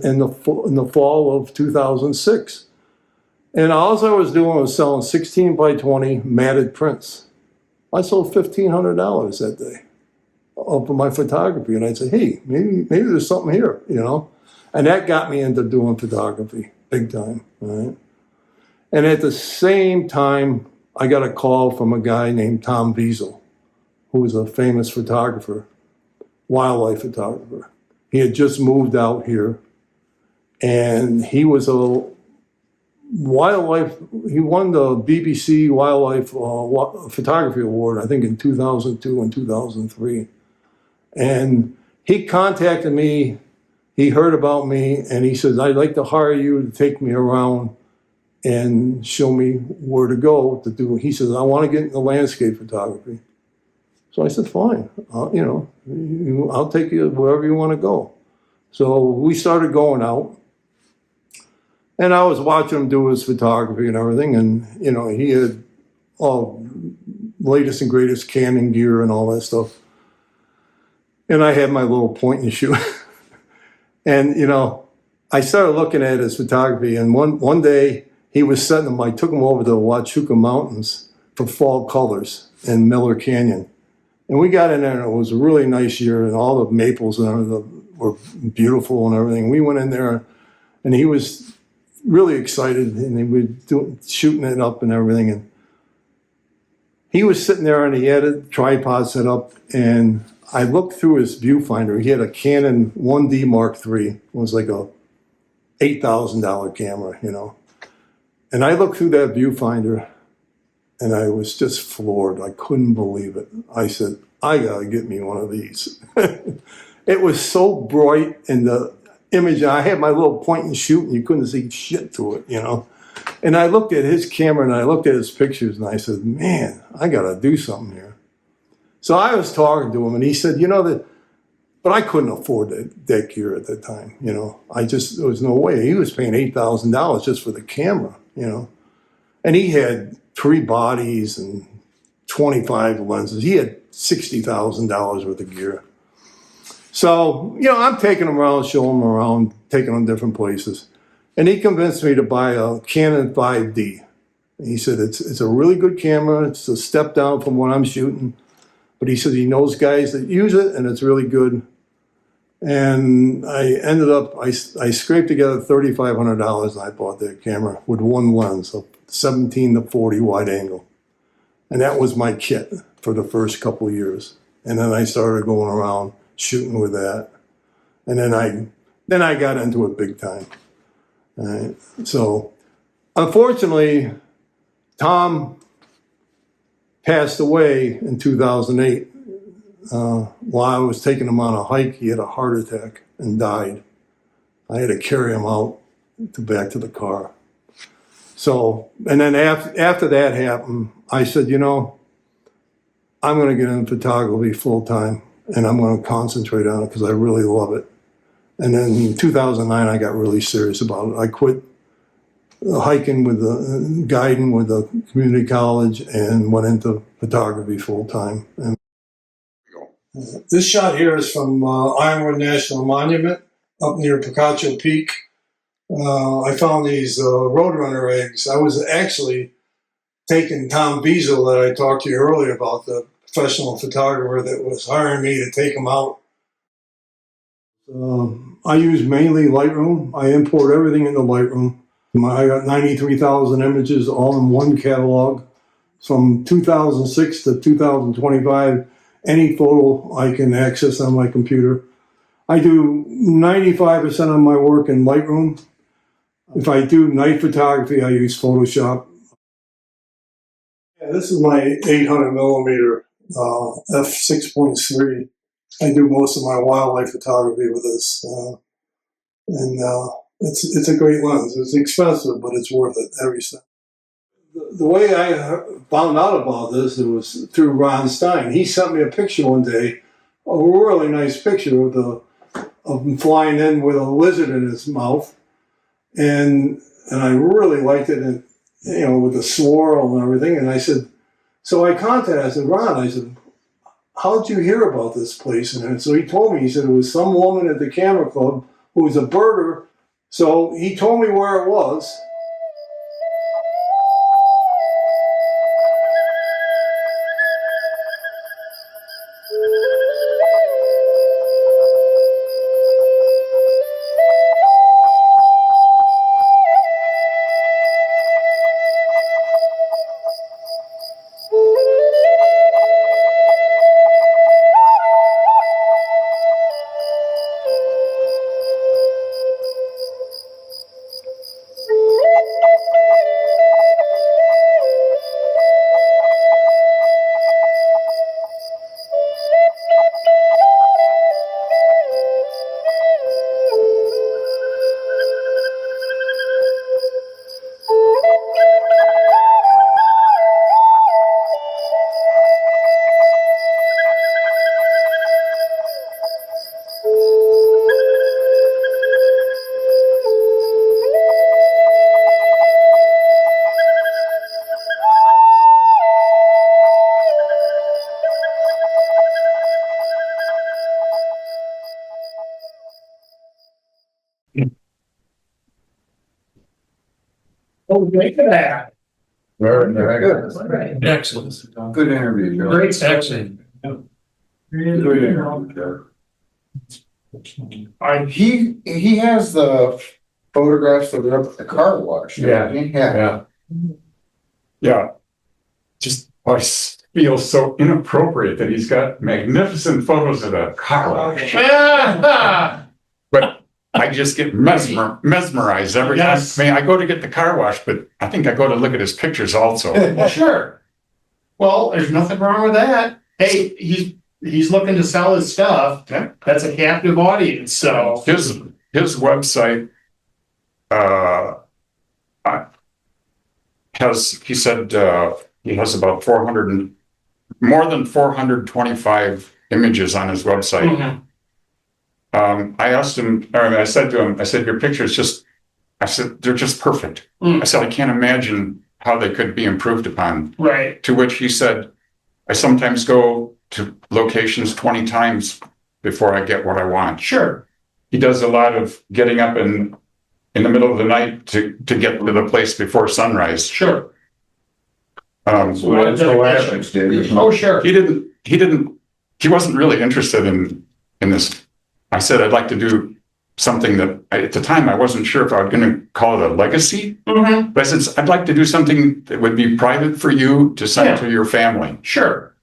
in the fall of 2006. And all I was doing was selling 16 by 20 matted prints. I sold $1,500 that day of my photography. And I'd say, hey, maybe there's something here, you know? And that got me into doing photography big time, right? And at the same time, I got a call from a guy named Tom Wiesel, who was a famous photographer, wildlife photographer. He had just moved out here, and he was a wildlife, he won the BBC Wildlife Photography Award, I think in 2002 and 2003. And he contacted me, he heard about me, and he says, I'd like to hire you to take me around and show me where to go to do. He says, I want to get into landscape photography. So I said, fine, you know, I'll take you wherever you want to go. So we started going out. And I was watching him do his photography and everything. And, you know, he had all latest and greatest Canon gear and all that stuff. And I had my little point and shoot. And, you know, I started looking at his photography. And one day he was setting them, I took him over to the Huachuca Mountains for fall colors in Miller Canyon. And we got in there and it was a really nice year and all the maples and everything were beautiful and everything. We went in there and he was really excited and he was shooting it up and everything. And he was sitting there and he had a tripod set up and I looked through his viewfinder. He had a Canon 1D Mark III. It was like a $8,000 camera, you know. And I looked through that viewfinder and I was just floored. I couldn't believe it. I said, I gotta get me one of these. It was so bright and the image, I had my little point and shoot and you couldn't see shit to it, you know. And I looked at his camera and I looked at his pictures and I said, man, I gotta do something here. So I was talking to him and he said, you know, but I couldn't afford that gear at that time, you know. There was no way. He was paying $8,000 just for the camera, you know. And he had 3 bodies and 25 lenses. He had $60,000 worth of gear. So, you know, I'm taking him around, showing him around, taking him different places. And he convinced me to buy a Canon 5D. He said, it's a really good camera. It's a step down from what I'm shooting. But he said he knows guys that use it and it's really good. And I ended up, I scraped together $3,500 and I bought that camera with one lens, a 17 to 40 wide angle. And that was my kit for the first couple of years. And then I started going around shooting with that. And then I got into it big time. All right. So unfortunately, Tom passed away in 2008. While I was taking him on a hike, he had a heart attack and died. I had to carry him out back to the car. So, and then after that happened, I said, you know, I'm going to get into photography full time and I'm going to concentrate on it because I really love it. And then in 2009, I got really serious about it. I quit hiking guiding with the community college and went into photography full time. And this shot here is from Ironwood National Monument up near Picacho Peak. I found these Roadrunner eggs. I was actually taking Tom Wiesel that I talked to you earlier about, the professional photographer that was hiring me to take them out. I use mainly Lightroom. I import everything into Lightroom. I got 93,000 images all in one catalog. From 2006 to 2025, any photo I can access on my computer. I do 95% of my work in Lightroom. If I do night photography, I use Photoshop. Yeah, this is my 800 millimeter f6.3. I do most of my wildlife photography with this. It's a great lens. It's expensive, but it's worth it every cent. The way I found out about this, it was through Ron Stein. He sent me a picture one day, a really nice picture of him flying in with a lizard in his mouth, and I really liked it, and you know, with the swirl and everything. And I said, So I contacted, I said, Ron, I said, how did you hear about this place? And so he told me, he said it was some woman at the camera club who was a birder. So he told me where it was. Oh, make it that. Very good. Excellent. Good interview, Joe. Great stuff. Excellent. Good interview, Joe. He has the photographs of the car wash. Yeah. Yeah. Yeah. Just, I feel so inappropriate that he's got magnificent photos of a car wash. But I just get mesmerized every time. Yes. I mean, I go to get the car wash, but I think I go to look at his pictures also. Well, sure. Well, there's nothing wrong with that. Hey, he's looking to sell his stuff. That's a captive audience, so. His website, he said, he has about more than 425 images on his website. Mhm. I asked him, or I said to him, I said, your pictures they're just perfect. I said, I can't imagine how they could be improved upon. Right. To which he said, I sometimes go to locations 20 times before I get what I want. Sure. He does a lot of getting up in the middle of the night to get to the place before sunrise. Sure. Um, Oh, sure. he wasn't really interested in this. I said, I'd like to do something that at the time I wasn't sure if I was going to call it a legacy. Mm-hmm. But I said, I'd like to do something that would be private for you to send to your family. Sure.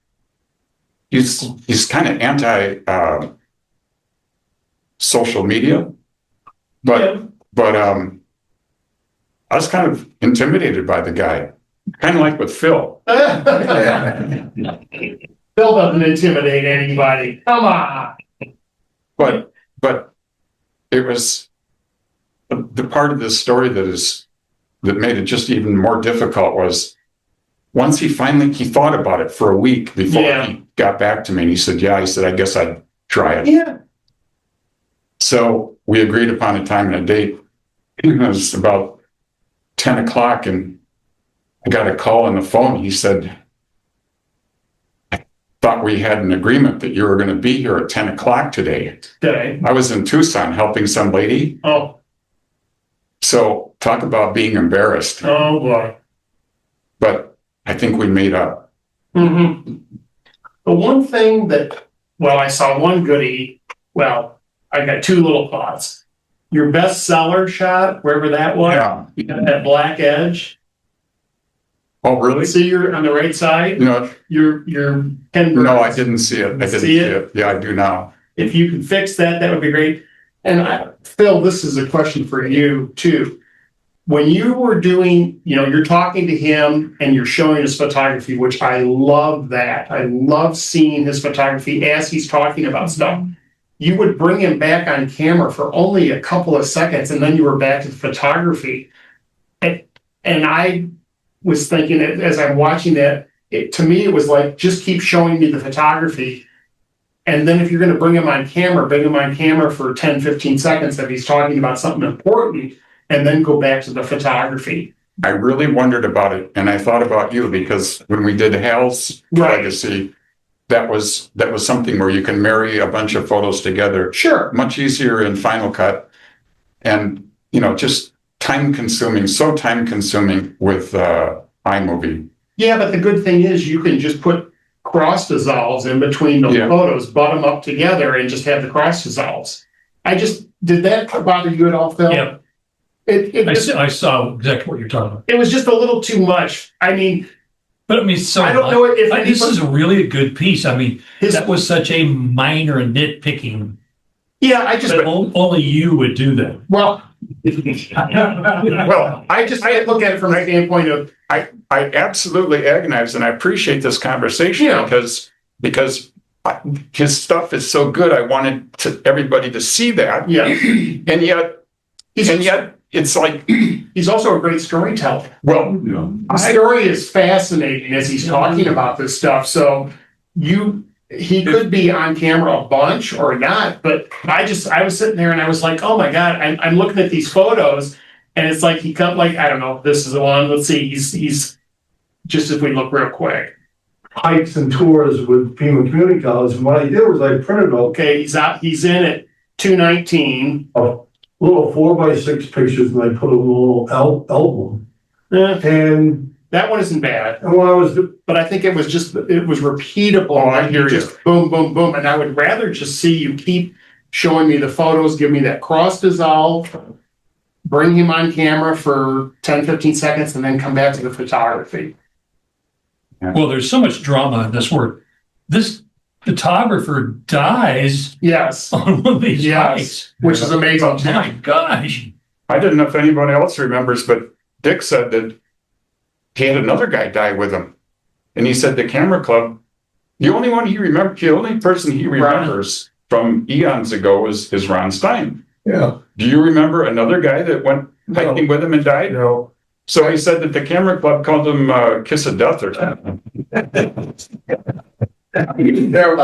He's kind of anti social media, but I was kind of intimidated by the guy, kind of like with Phil. Phil doesn't intimidate anybody. Come on. But it was the part of this story that made it just even more difficult was once he thought about it for a week before he got back to me, and he said, I guess I'd try it. Yeah. So we agreed upon a time and a date. It was about 10 o'clock and I got a call on the phone. He said, I thought we had an agreement that you were going to be here at 10 o'clock today. Okay. I was in Tucson helping some lady. Oh. So talk about being embarrassed. Oh, boy. But I think we made up. Mm-hmm. The one thing that, I saw one goodie. I got two little thoughts. Your bestseller shot, wherever that was, you got that black edge. Oh, really? See, you're on the right side. No, Your no, I didn't see it. I didn't see it. Yeah, I do now. If you can fix that, that would be great. And Phil, this is a question for you too. When you were doing, you're talking to him and you're showing his photography, which I love that. I love seeing his photography as he's talking about stuff. You would bring him back on camera for only a couple of seconds and then you were back to the photography. And I was thinking as I'm watching that, to me, it was like, just keep showing me the photography. And then if you're going to bring him on camera for 10, 15 seconds if he's talking about something important, and then go back to the photography. I really wondered about it, and I thought about you because when we did Hal's Right. legacy, that was something where you can marry a bunch of photos together. Sure. Much easier in Final Cut, and just time consuming, so time consuming with iMovie. Yeah, but the good thing is you can just put cross dissolves in between those Yeah. photos, butt them up together and just have the cross dissolves. Did that bother you at all, Phil? Yeah. I saw exactly what you're talking about. It was just a little too much. I mean, But I mean, so I don't know if this is really a good piece. I mean, His- that was such a minor nitpicking. yeah, I just, But only you would do that. well, I look at it from the standpoint of, I absolutely agonize, and I appreciate this conversation Yeah. because his stuff is so good. I wanted everybody to see that, yeah, and yet it's like, he's also a great storyteller. well, The story is fascinating as he's talking about this stuff. So he could be on camera a bunch or not, but I was sitting there and I was like, oh my God, I'm looking at these photos and it's like he cut like, I don't know, this is the one. Let's see. He's just if we look real quick. Hikes and tours with Pima Community College, and what I did was I printed Okay, he's in at 219. a little 4x6 pictures, and I put a little album. And That one isn't bad, when I was, but I think it was repeatable. Oh, I Like, hear you. just boom, boom, boom. And I would rather just see you keep showing me the photos, give me that cross dissolve, bring him on camera for 10, 15 seconds, and then come back to the photography. Well, there's so much drama in this work. This photographer dies Yes, on one of these yes, hikes. which is amazing. too. My gosh. I didn't know if anybody else remembers, but Dick said that he had another guy die with him, and he said the camera club, the only person he remembers from eons ago is Ron Stein. Yeah. Do you remember another guy that went hiking with him and died? No. So he said that the camera club called him Kiss of Death or something. There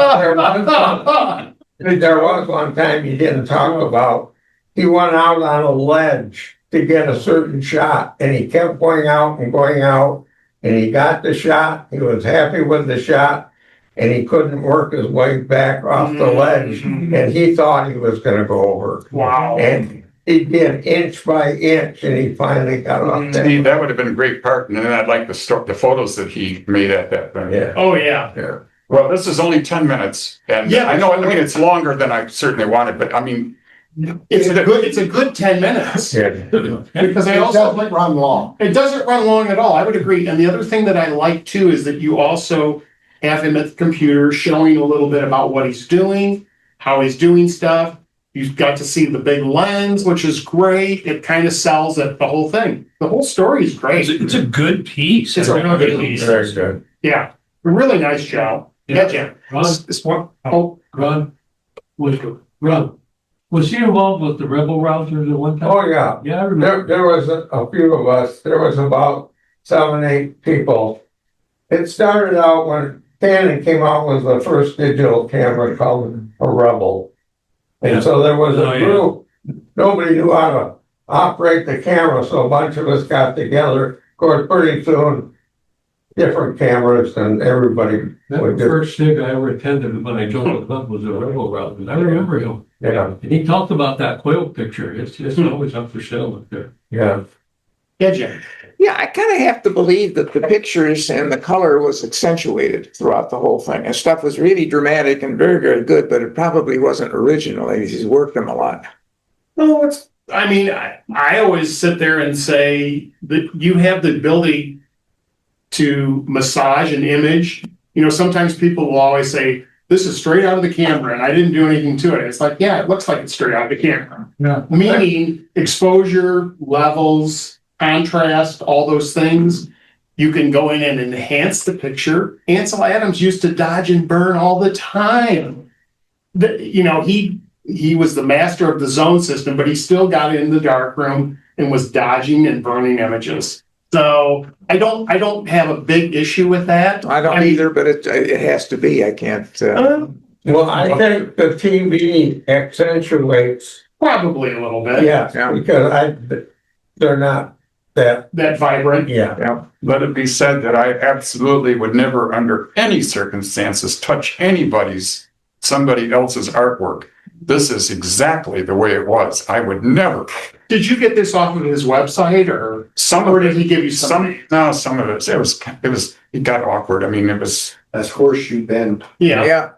was one time you didn't talk about, he went out on a ledge to get a certain shot, and he kept going out, and he got the shot, he was happy with the shot, and he couldn't work his way back off the ledge, and he thought he was gonna go over. Wow. And he did inch by inch, and he finally got off there. See, that would have been a great part, and then I'd like the photos that he made at that time. Yeah, Oh, yeah. yeah. Well, this is only 10 minutes, and Yeah, I mean, it's longer than I certainly wanted, but I mean, It's a good 10 minutes. Yeah. Because I also like run long. It doesn't run long at all. I would agree. And the other thing that I like too is that you also have him at the computer showing a little bit about what he's doing, how he's doing stuff. You've got to see the big lens, which is great. It kind of sells it, the whole thing. The whole story is great. It's a good piece. It's a really good good piece. Very good. Yeah, really nice job. Yeah, Jim. Ron, was he involved with the rebel rousers at one time? Oh, yeah. Yeah, I remember. There was a few of us, there was about 7, 8 people. It started out when Canon came out with the first digital camera called a Rebel. Yeah. And so there was Oh, a yeah. group, nobody knew how to operate the camera, so a bunch of us got together. Of course, pretty soon, different cameras and everybody That would was the just, first SIG I ever attended when I joined the club was a rebel rouser. I remember him. yeah, And he talked about that quail picture. It's always up for sale up there. yeah. Yeah, Jim. Yeah, I kind of have to believe that the pictures and the color was accentuated throughout the whole thing. And stuff was really dramatic and very, very good, but it probably wasn't original. He's worked them a lot. No, I always sit there and say that you have the ability to massage an image. You know, sometimes people will always say, this is straight out of the camera and I didn't do anything to it. It's like, yeah, it looks like it's straight out of the camera. Yeah. Meaning exposure, levels, contrast, all those things. You can go in and enhance the picture. Ansel Adams used to dodge and burn all the time. He was the master of the zone system, but he still got in the darkroom and was dodging and burning images. So I don't have a big issue with that. I don't either, but it has to be. I can't. Well, I think the TV accentuates, Probably a little bit. yeah, because they're not that, that vibrant. yeah. Let it be said that I absolutely would never, under any circumstances, touch somebody else's artwork. This is exactly the way it was. I would never. Did you get this off of his website or did he give you some? No, some of it. It got awkward. I mean, it was. That's horseshoe bend. Yeah.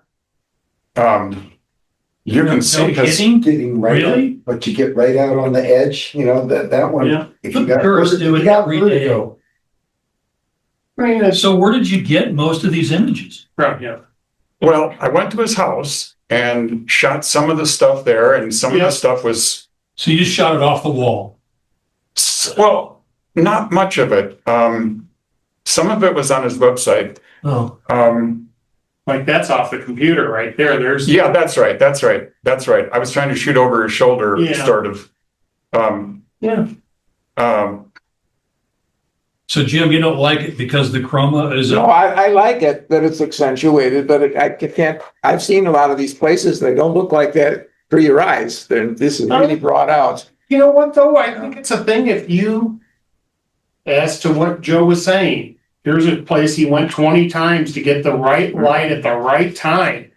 You can see his. Getting right Really? up, but you get right out on the edge, you know, that one. Yeah. If you got, Tourists do it you got every vertigo. So where did you get most of these images? Right, yeah. Well, I went to his house and shot some of the stuff there, and some of the stuff was. So you just shot it off the wall? Well, not much of it. Some of it was on his website. Oh. Like that's off the computer right there. There's. Yeah, that's right. I was trying to shoot over his shoulder, sort of. So Jim, you don't like it because the chroma is. No, I like it that it's accentuated, but I can't, I've seen a lot of these places, they don't look like that for your eyes. This is really brought out. You know what though? I think it's a thing if you, as to what Joe was saying, here's a place he went 20 times to get the right light at the right time.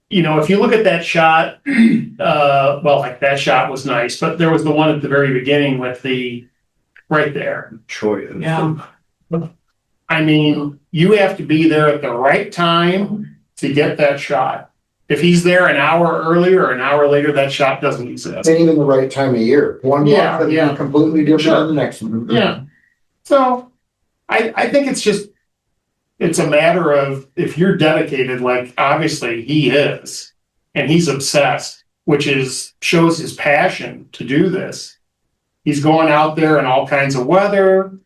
You know, if you look at that shot, well, like that shot was nice, but there was the one at the very beginning with the, right there. Choice. Yeah. I mean, you have to be there at the right time to get that shot. If he's there an hour earlier or an hour later, that shot doesn't exist. And even the right time of year. One month would be completely different than the next one. Yeah. So I think it's a matter of if you're dedicated, like obviously he is, and he's obsessed, which shows his passion to do this. He's going out there in all kinds of weather.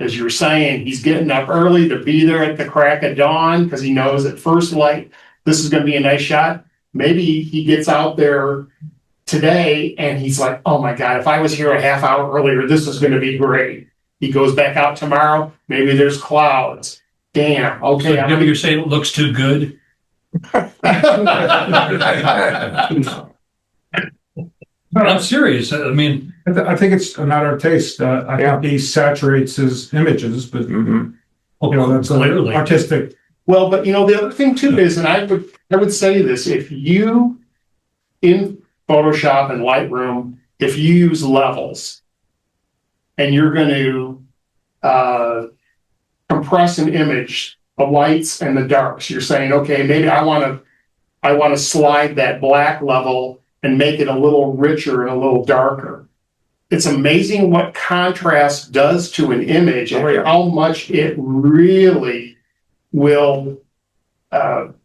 As you were saying, he's getting up early to be there at the crack of dawn because he knows at first light, this is going to be a nice shot. Maybe he gets out there today and he's like, oh my God, if I was here a half hour earlier, this is going to be great. He goes back out tomorrow. Maybe there's clouds. Damn. Okay. So Jim, you're saying it looks too good? I'm serious. I mean, I think it's a matter of taste. I think he saturates his images, but you know, that's clearly artistic. Well, but you know, the other thing too is, and I would say this, if you, in Photoshop and Lightroom, if you use levels and you're going to compress an image, the lights and the darks, you're saying, okay, maybe I want to slide that black level and make it a little richer and a little darker. It's amazing what contrast does to an image and how much it really will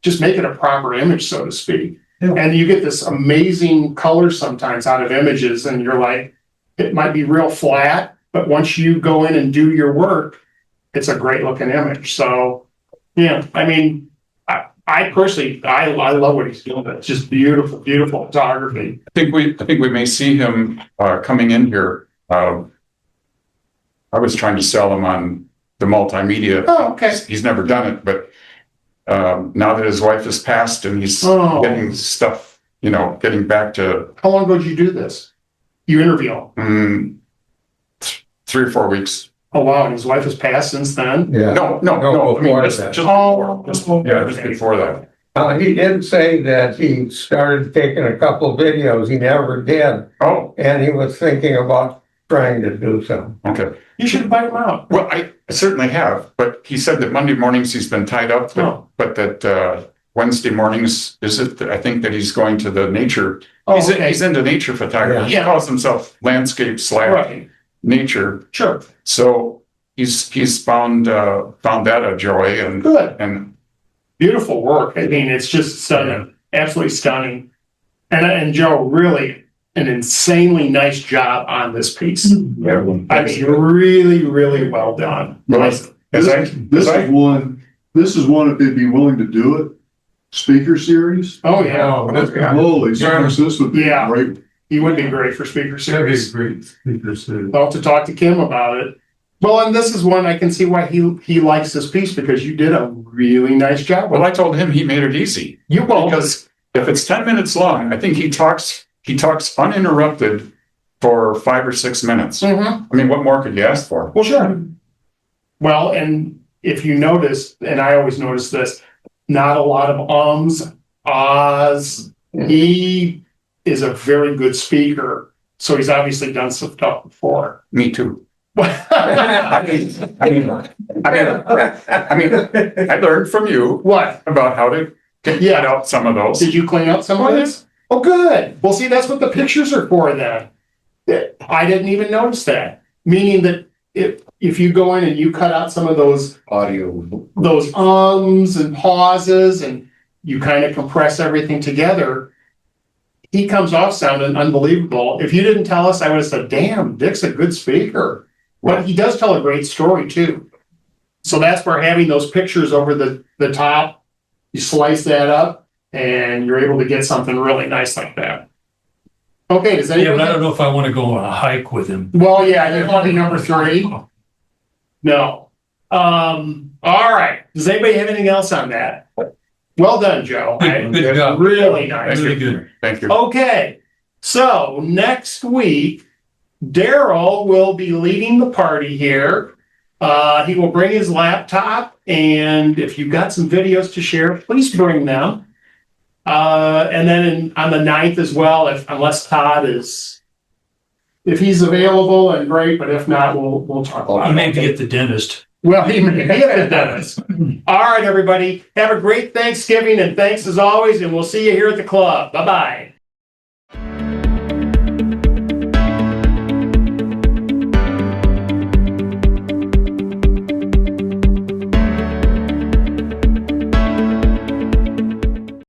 just make it a proper image, so to speak. Yeah. And you get this amazing color sometimes out of images and you're like, it might be real flat, but once you go in and do your work, it's a great looking image. So, yeah, I mean, I personally, I love what he's doing. It's just beautiful, beautiful photography. I think we may see him coming in here. I was trying to sell him on the multimedia. Oh, okay. He's never done it, but now that his wife has passed and he's getting stuff, you know, getting back to. How long ago did you do this? You interview him? 3 or 4 weeks. Oh, wow. And his wife has passed since then? Yeah. No. I mean, just before that. He did say that he started taking a couple of videos. He never did. Oh. And he was thinking about trying to do so. Okay. You should invite him out. Well, I certainly have, but he said that Monday mornings he's been tied up, but that Wednesday mornings I think that he's going to the nature. Oh, he's into nature photography. Yeah. He calls himself landscape / nature. Sure. So he's found that a joy and good and beautiful work. I mean, it's just stunning, absolutely stunning. And Joe, really an insanely nice job on this piece. Yeah. I mean, really, really well done. This is one if they'd be willing to do it. Speaker series. Oh yeah. Holy smokes, this would be great. He would be great for speaker series. That'd be great speaker series. Well, to talk to Kim about it. Well, and this is one I can see why he likes this piece because you did a really nice job. Well, I told him he made it easy. Because if it's 10 minutes long, I think he talks uninterrupted for 5 or 6 minutes. Mhm. I mean, what more could you ask for? Well, sure. Well, and if you notice, and I always notice this, not a lot of ahs. He is a very good speaker, so he's obviously done some stuff before. Me too. What? I learned from you about how to get out some of those. Did you clean up some of this? Oh, good. Well, see, that's what the pictures are for then. I didn't even notice that. Meaning that if you go in and you cut out some of those those and pauses and you kind of compress everything together, he comes off sounding unbelievable. If you didn't tell us, I would have said, damn, Dick's a good speaker. But he does tell a great story too. So that's where having those pictures over the top, you slice that up and you're able to get something really nice like that. Okay, does Yeah, anyone? but I don't know if I want to go on a hike with him. Well, yeah, you're probably number 3. No. All right. Does anybody have anything else on that? Well done, Joe. Good job. Really nice. Really good. Thank you. Okay. So next week, Daryl will be leading the party here. He will bring his laptop, and if you've got some videos to share, please bring them. And then on the 9th as well, unless Todd is, if he's available, and great, but if not, we'll talk about it. He may be at the dentist. Well, he may be at the dentist. All right, everybody, have a great Thanksgiving, and thanks as always, and we'll see you here at the club. Bye-bye.